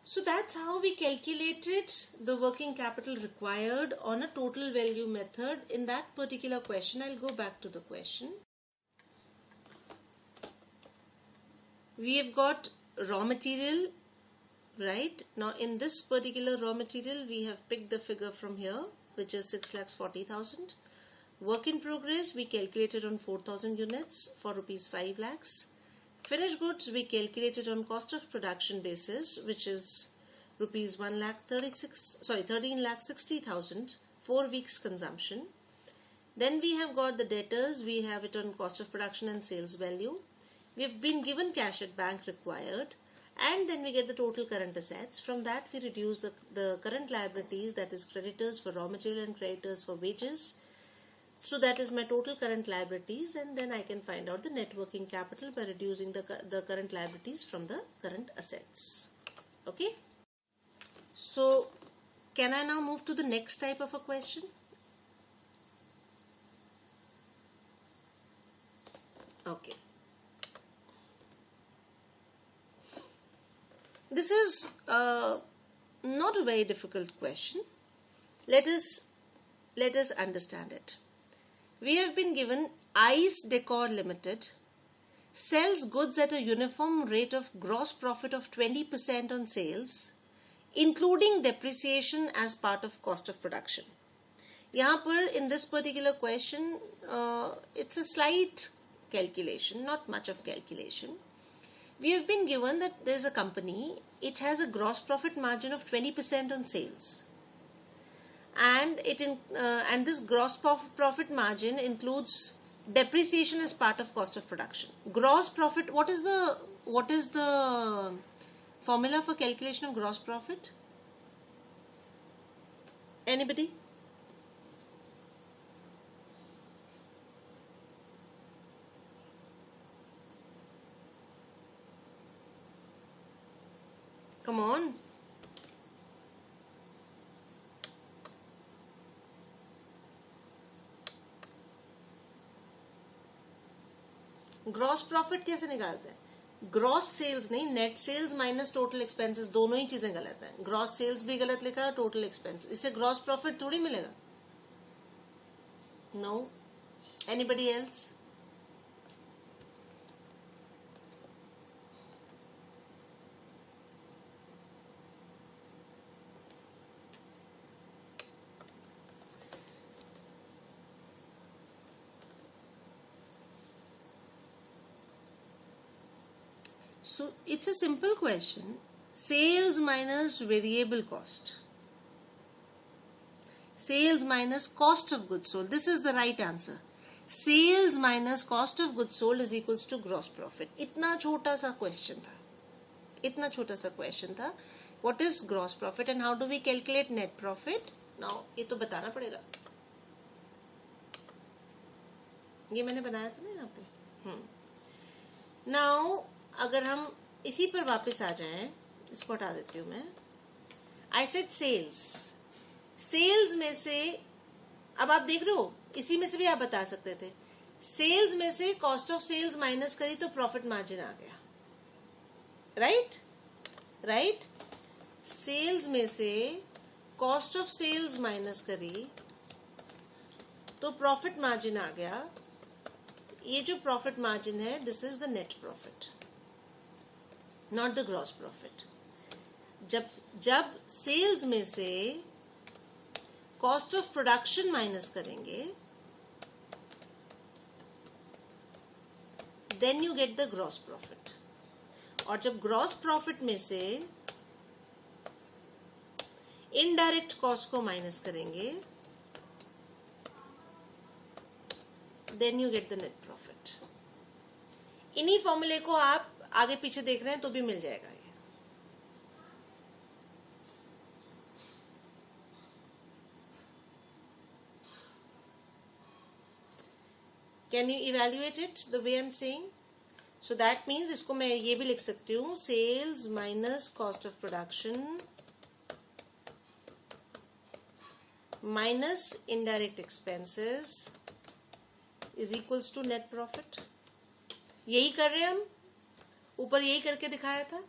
So that's how we calculated the working capital required on a total value method in that particular question. I'll go back to the question. We have got raw material, right? Now in this particular raw material, we have picked the figure from here, which is 6,40,000. Work in progress, we calculated on 4,000 units for rupees 5 lakhs. Finished goods, we calculated on cost of production basis, which is rupees 13,60,000, 4 weeks consumption. Then we have got the debtors, we have it on cost of production and sales value. We have been given cash at bank required, and then we get the total current assets. From that we reduce the current liabilities, that is creditors for raw material and creditors for wages. So that is my total current liabilities, and then I can find out the net working capital by reducing the current liabilities from the current assets. Okay. So can I now move to the next type of a question? Okay. This is not a very difficult question. Let us understand it. We have been given ICE Decor Limited sells goods at a uniform rate of gross profit of 20% on sales, including depreciation as part of cost of production. यहाँ पर in this particular question, it's a slight calculation, not much of calculation. We have been given that there is a company, it has a gross profit margin of 20% on sales. And this gross profit margin includes depreciation is part of cost of production. Gross profit, what is the formula for calculation of gross profit? Anybody? Come on. Gross profit कैसे निकालते हैं? Gross sales नहीं, net sales minus total expenses, दोनों ही चीजें गलत है. Gross sales भी गलत लिखा है और टोटल एक्सपेंस, इससे ग्रॉस प्रॉफिट थोड़ी मिलेगा. No. Anybody else? So it's a simple question. Sales minus variable cost. Sales minus cost of goods sold. This is the right answer. Sales minus cost of goods sold is equals to gross profit. इतना छोटा सा question था. इतना छोटा सा question था. What is gross profit and how do we calculate net profit? Now ये तो बताना पड़ेगा. ये मैंने बनाया था ना यहाँ पे. Now अगर हम इसी पर वापस आ जाएं, इसको हटा देती हूं मैं. I said sales. सेल्स में से अब आप देख रहे हो, इसी में से भी आप बता सकते थे. सेल्स में से कॉस्ट ऑफ सेल्स माइनस करी तो प्रॉफिट मार्जिन आ गया. राइट. सेल्स में से कॉस्ट ऑफ सेल्स माइनस करी तो प्रॉफिट मार्जिन आ गया. ये जो प्रॉफिट मार्जिन है, this is the net profit, not the gross profit. जब सेल्स में से कॉस्ट ऑफ प्रोडक्शन माइनस करेंगे, then you get the gross profit. और जब ग्रॉस प्रॉफिट में से इनडायरेक्ट कॉस्ट को माइनस करेंगे, then you get the net profit. इन्हीं फॉर्मूले को आप आगे पीछे देख रहे हैं तो भी मिल जाएगा ये. Can you evaluate it the way I am saying? So that means इसको मैं ये भी लिख सकती हूँ, sales minus cost of production minus indirect expenses is equals to net profit. यही कर रहे हैं हम, ऊपर यही करके दिखाया था.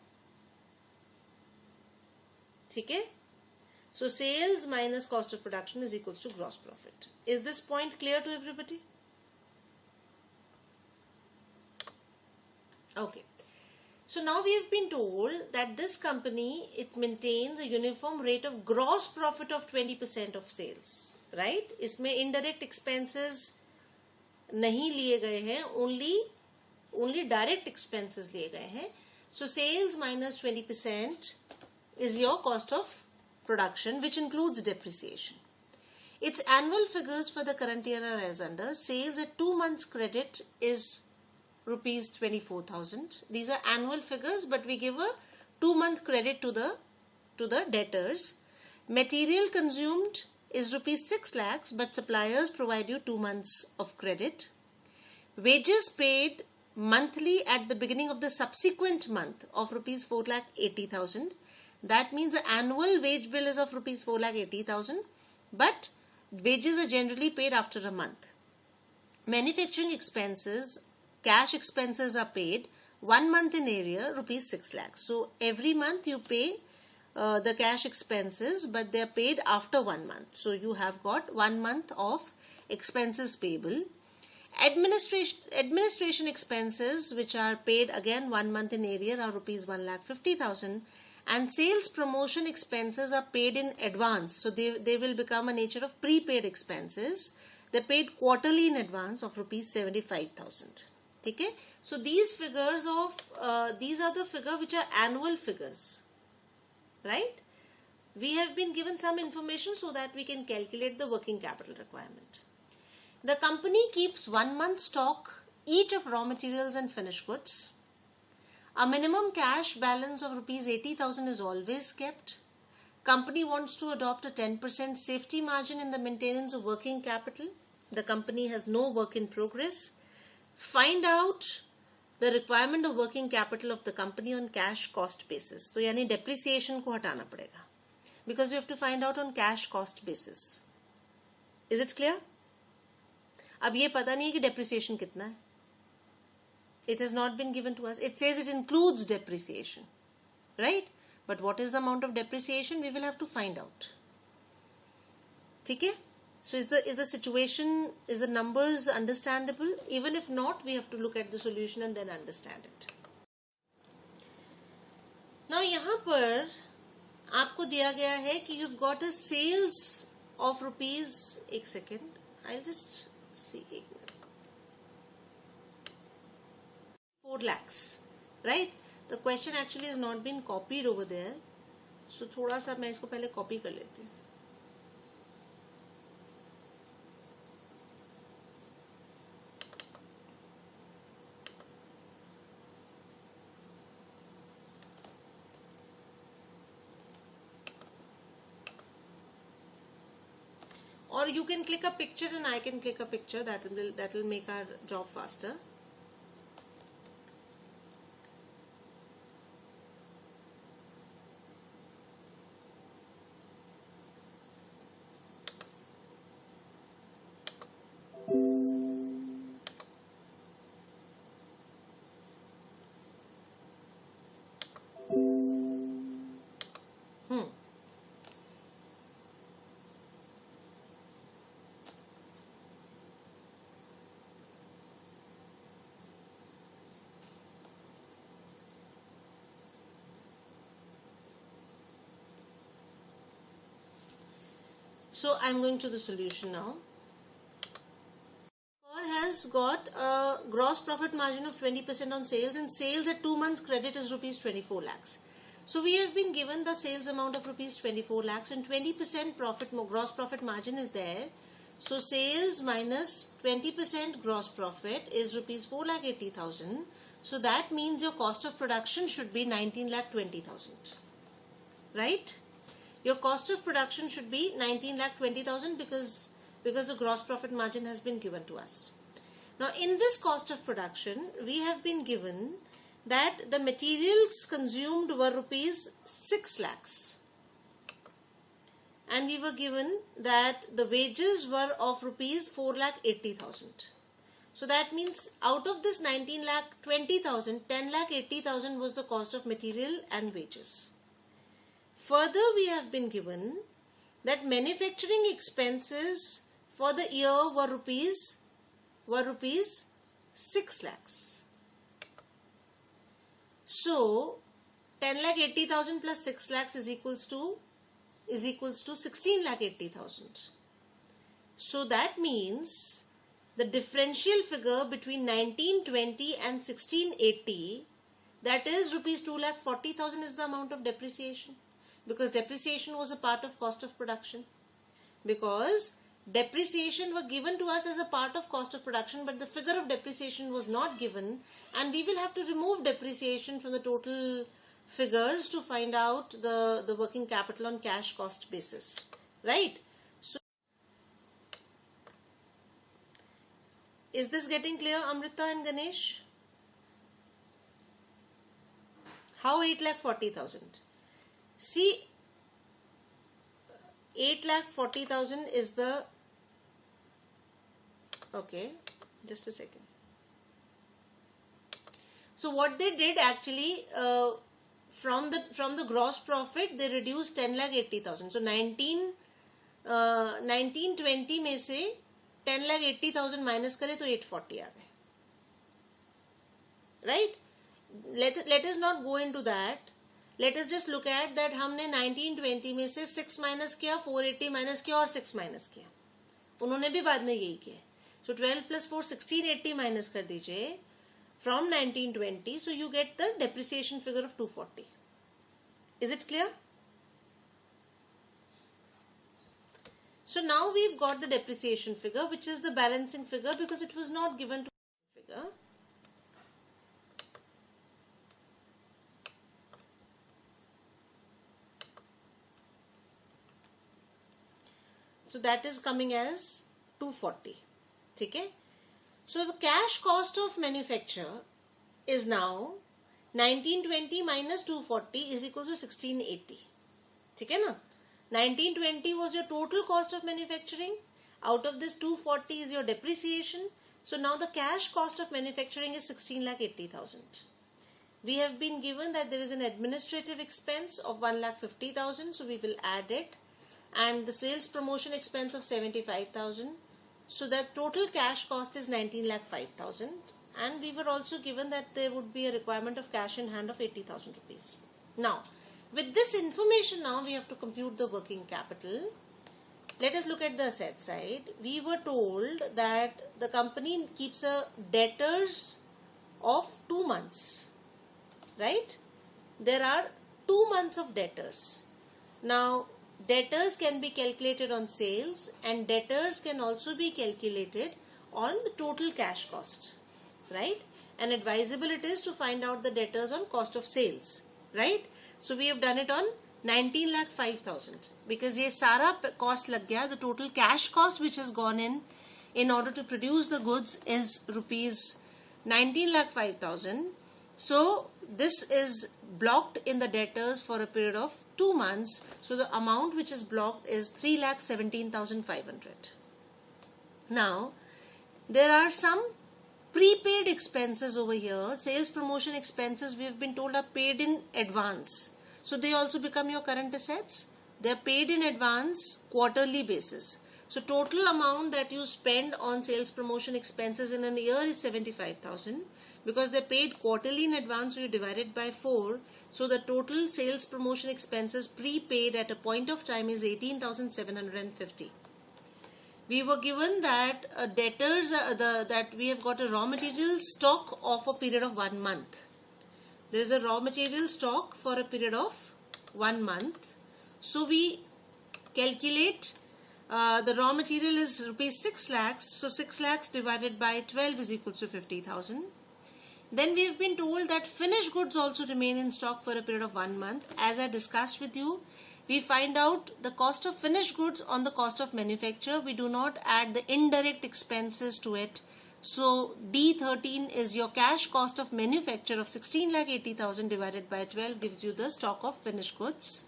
ठीक है. So sales minus cost of production is equals to gross profit. Is this point clear to everybody? Okay. So now we have been told that this company, it maintains a uniform rate of gross profit of 20% of sales. Right? इसमें indirect expenses नहीं लिए गए हैं, only direct expenses लिए गए हैं. So sales minus 20% is your cost of production, which includes depreciation. Its annual figures for the current year are as under. Sales at 2 months credit is rupees 24,000. These are annual figures, but we give a 2-month credit to the debtors. Material consumed is rupees 6 lakhs, but suppliers provide you 2 months of credit. Wages paid monthly at the beginning of the subsequent month of rupees 4,80,000. That means the annual wage bill is of rupees 4,80,000, but wages are generally paid after a month. Manufacturing expenses, cash expenses are paid 1 month in area, rupees 6 lakhs. So every month you pay the cash expenses, but they are paid after 1 month. So you have got 1 month of expenses payable. Administration expenses, which are paid again 1 month in area, are rupees 1,50,000, and sales promotion expenses are paid in advance. So they will become a nature of prepaid expenses. They are paid quarterly in advance of rupees 75,000. Okay? So these figures these are the figures which are annual figures, right? We have been given some information so that we can calculate the working capital requirement. The company keeps 1 month stock each of raw materials and finished goods. A minimum cash balance of rupees 80,000 is always kept. Company wants to adopt a 10% safety margin in the maintenance of working capital. The company has no work in progress. Find out the requirement of working capital of the company on cash cost basis. तो यानी depreciation को हटाना पड़ेगा. Because we have to find out on cash cost basis. Is it clear? अब ये पता नहीं है कि depreciation कितना है. It has not been given to us. It says it includes depreciation. Right? But what is the amount of depreciation? We will have to find out. ठीक है? So is the situation, is the numbers understandable? Even if not, we have to look at the solution and then understand it. Now यहाँ पर आपको दिया गया है कि you've got a sales of rupees, एक second, I'll just see, 4 lakhs, right? The question actually has not been copied over there. So थोड़ा सा मैं इसको पहले copy कर लेती हूँ. Or you can click a picture and I can click a picture. That will make our job faster. So I'm going to the solution now. Has got a gross profit margin of 20% on sales, and sales at 2 months credit is rupees 24 lakhs. So we have been given the sales amount of rupees 24 lakhs and 20% gross profit margin is there. So sales minus 20% gross profit is rupees 4,80,000. So that means your cost of production should be 19,20,000. Right? Your cost of production should be 19,20,000 because the gross profit margin has been given to us. Now in this cost of production, we have been given that the materials consumed were rupees 6 lakhs. And we were given that the wages were of rupees 4,80,000. So that means out of this 19,20,000, 10,80,000 was the cost of material and wages. Further, we have been given that manufacturing expenses for the year were rupees 6 lakhs. So 10,80,000 plus 6 lakhs is equals to 16,80,000. So that means the differential figure between 1920 and 1680, that is rupees 2,40,000 is the amount of depreciation. Because depreciation was a part of cost of production. Because depreciation were given to us as a part of cost of production, but the figure of depreciation was not given, and we will have to remove depreciation from the total figures to find out the working capital on cash cost basis. Right? So, is this getting clear, Amrita and Ganesh? How 8,40,000? See, 8,40,000 is the, okay, just a second. So what they did actually, from the gross profit, they reduced 10,80,000. So 1920 में से 10,80,000 minus करे तो 840 आ गए. Right? Let us not go into that. Let us just look at that. हमने 1920 में से 6 minus किया, 480 minus किया और 6 minus किया. उन्होंने भी बाद में यही किया. So 12 plus 4, 1680 minus कर दीजिए from 1920. So you get the depreciation figure of 240. Is it clear? So now we've got the depreciation figure, which is the balancing figure because it was not given to figure. So that is coming as 240. Okay? So the cash cost of manufacture is now 1920 minus 240 is equal to 1680. Okay na? 1920 was your total cost of manufacturing. Out of this 240 is your depreciation. So now the cash cost of manufacturing is 16,80,000. We have been given that there is an administrative expense of 1,50,000. So we will add it. And the sales promotion expense of 75,000. So that total cash cost is 19,05,000. And we were also given that there would be a requirement of cash in hand of 80,000 rupees. Now, with this information now we have to compute the working capital. Let us look at the asset side. We were told that the company keeps a debtors of 2 months. Right? There are 2 months of debtors. Now, debtors can be calculated on sales and debtors can also be calculated on the total cash cost. Right? And advisable it is to find out the debtors on cost of sales. Right? So we have done it on 19,05,000 because ये सारा cost लग गया. The total cash cost which has gone in order to produce the goods is rupees 19,05,000. So this is blocked in the debtors for a period of 2 months. So the amount which is blocked is 3,17,500. Now there are some prepaid expenses over here. Sales promotion expenses we have been told are paid in advance. So they also become your current assets. They are paid in advance quarterly basis. So total amount that you spend on sales promotion expenses in a year is 75,000. Because they're paid quarterly in advance, so you divide it by 4. So the total sales promotion expenses prepaid at a point of time is 18,750. We were given that debtors that we have got a raw material stock of a period of 1 month. There is a raw material stock for a period of 1 month. So we calculate the raw material is rupees 6 lakhs. So 6 lakhs divided by 12 is equal to 50,000. Then we have been told that finished goods also remain in stock for a period of 1 month. As I discussed with you, we find out the cost of finished goods on the cost of manufacture. We do not add the indirect expenses to it. So D13 is your cash cost of manufacture of 16,80,000 divided by 12 gives you the stock of finished goods.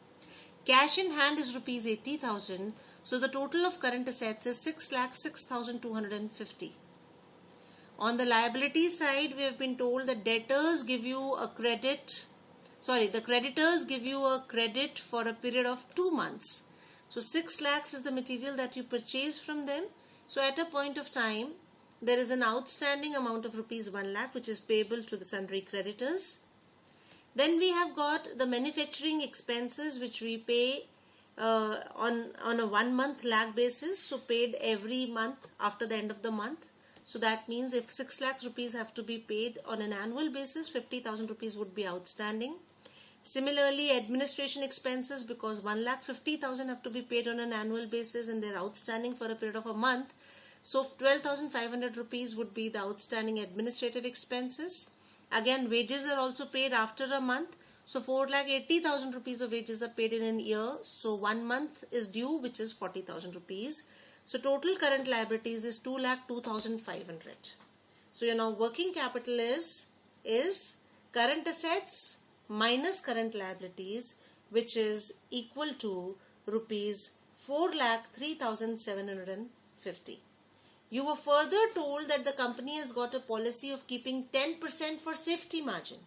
Cash in hand is rupees 80,000. So the total of current assets is 6,06,250. On the liability side, we have been told that debtors give you a credit. The creditors give you a credit for a period of 2 months. So 6 lakhs is the material that you purchase from them. So at a point of time, there is an outstanding amount of rupees 1 lakh which is payable to the sundry creditors. Then we have got the manufacturing expenses which we pay on a 1 month lag basis. So paid every month after the end of the month. So that means if 6 lakhs rupees have to be paid on an annual basis, 50,000 rupees would be outstanding. Similarly, administration expenses, because 1,50,000 have to be paid on an annual basis and they're outstanding for a period of a month. So 12,500 rupees would be the outstanding administrative expenses. Again, wages are also paid after a month. So 4,80,000 rupees of wages are paid in a year. So 1 month is due, which is 40,000 rupees. So total current liabilities is 2,02,500. So your now working capital is current assets minus current liabilities, which is equal to rupees 4,03,750. You were further told that the company has got a policy of keeping 10% for safety margin.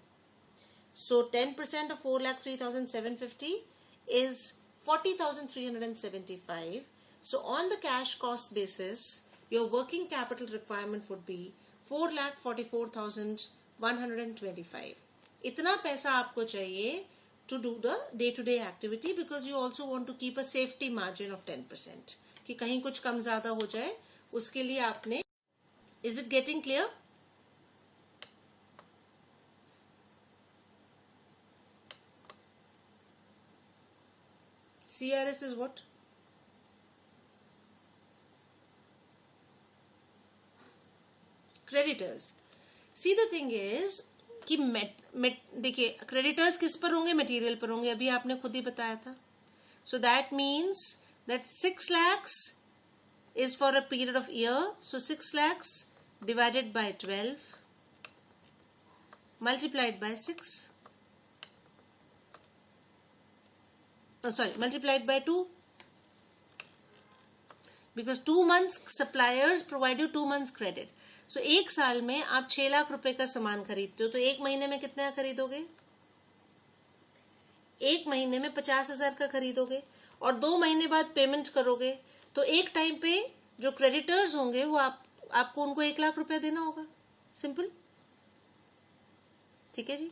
So 10% of 4,03,750 is 40,375. So on the cash cost basis, your working capital requirement would be 4,44,125. इतना पैसा आपको चाहिए to do the day-to-day activity because you also want to keep a safety margin of 10%. कि कहीं कुछ कम ज़्यादा हो जाए उसके लिए आपने. Is it getting clear? CRS is what? Creditors. See the thing is कि देखिए क्रेडिटर्स किस पर होंगे, मटेरियल पर होंगे, अभी आपने खुद ही बताया था. सो that means that 6 lakhs is for a period of year. So 6 lakhs divided by 12 multiplied by 6. Multiplied by 2. Because 2 months suppliers provide you 2 months credit. So एक साल में आप 6 लाख रुपए का सामान खरीदते हो तो एक महीने में कितना खरीदोगे? एक महीने में 50,000 का खरीदोगे और 2 महीने बाद पेमेंट करोगे तो एक टाइम पे जो क्रेडिटर्स होंगे वो आपको उनको 1 लाख रुपए देना होगा. सिंपल. ठीक है जी.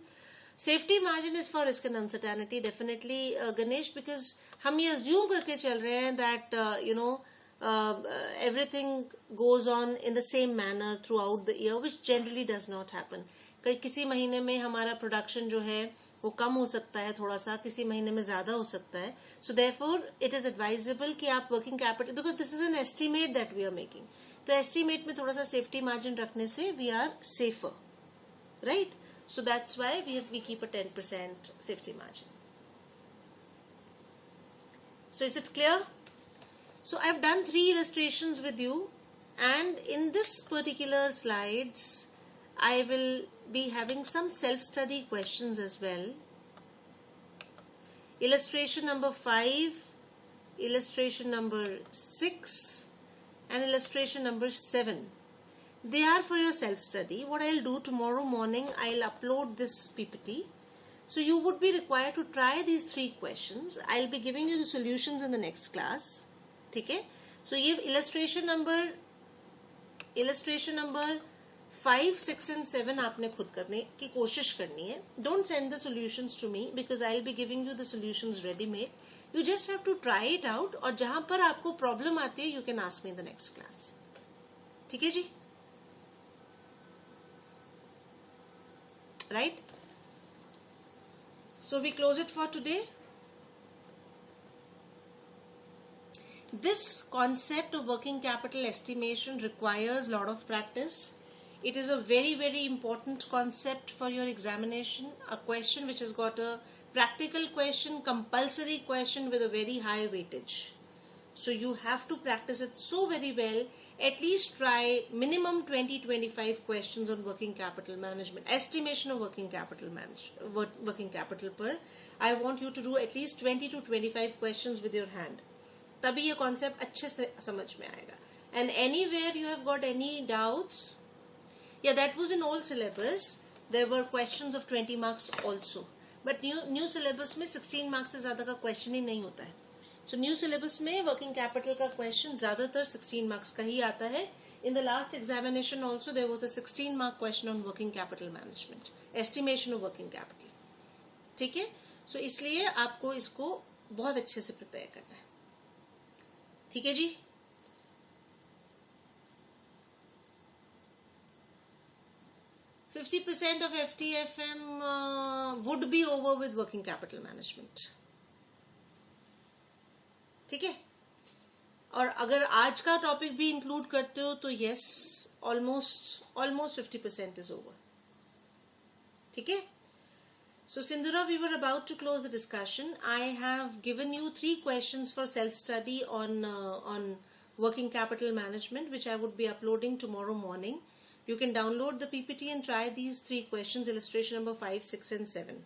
Safety margin is for risk and uncertainty definitely Ganesh, because हम ये अज्यूम करके चल रहे हैं that everything goes on in the same manner throughout the year, which generally does not happen. किसी महीने में हमारा प्रोडक्शन जो है वो कम हो सकता है थोड़ा सा, किसी महीने में ज्यादा हो सकता है. So therefore it is advisable कि आप working capital, because this is an estimate that we are making, तो एस्टिमेट में थोड़ा सा सेफ्टी मार्जिन रखने से we are safer, right. So that's why we keep a 10% safety margin. So is it clear? So I've done 3 illustrations with you, and in this particular slides I will be having some self-study questions as well. Illustration number 5, illustration number 6 and illustration number 7. They are for your self-study. What I'll do tomorrow morning, I'll upload this PPT. So you would be required to try these 3 questions. I'll be giving you the solutions in the next class. ठीक है. सो ये illustration number 5, 6 and 7 आपने खुद करने की कोशिश करनी है. Don't send the solutions to me because I will be giving you the solutions readymade. You just have to try it out, और जहां पर आपको प्रॉब्लम आती है you can ask me in the next class. ठीक है जी. Right. So we close it for today. This concept of working capital estimation requires a lot of practice. It is a very, very important concept for your examination. A question which has got a practical question, compulsory question with a very high weightage. So you have to practice it so very well. At least try minimum 20-25 questions on working capital management, estimation of working capital per. I want you to do at least 20 to 25 questions with your hand. तभी ये concept अच्छे से समझ में आएगा. And anywhere you have got any doubts, या that was in old syllabus, there were questions of 20 marks also, but new syllabus में 16 marks से ज्यादा का क्वेश्चन ही नहीं होता है. सो न्यू सिलेबस में वर्किंग कैपिटल का क्वेश्चन ज्यादातर 16 मार्क्स का ही आता है. In the last examination also there was a 16 mark question on working capital management, estimation of working capital. ठीक है. सो इसलिए आपको इसको बहुत अच्छे से प्रिपेयर करना है. ठीक है जी. uh, 50% of FTFM would be over with working capital management. ठीक है. और अगर आज का टॉपिक भी इंक्लूड करते हो तो यस, ऑलमोस्ट 50% इज ओवर. ठीक है. So Sindhura, we were about to close the discussion. I have given you 3 questions for self-study on working capital management, which I would be uploading tomorrow morning. You can download the PPT and try these 3 questions, illustration number 5, 6 and 7.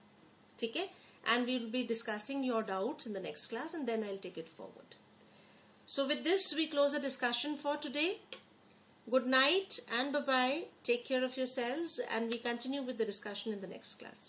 Okay? And we will be discussing your doubts in the next class, and then I'll take it forward. So with this, we close the discussion for today. Good night and bye-bye. Take care of yourselves, and we continue with the discussion in the next class.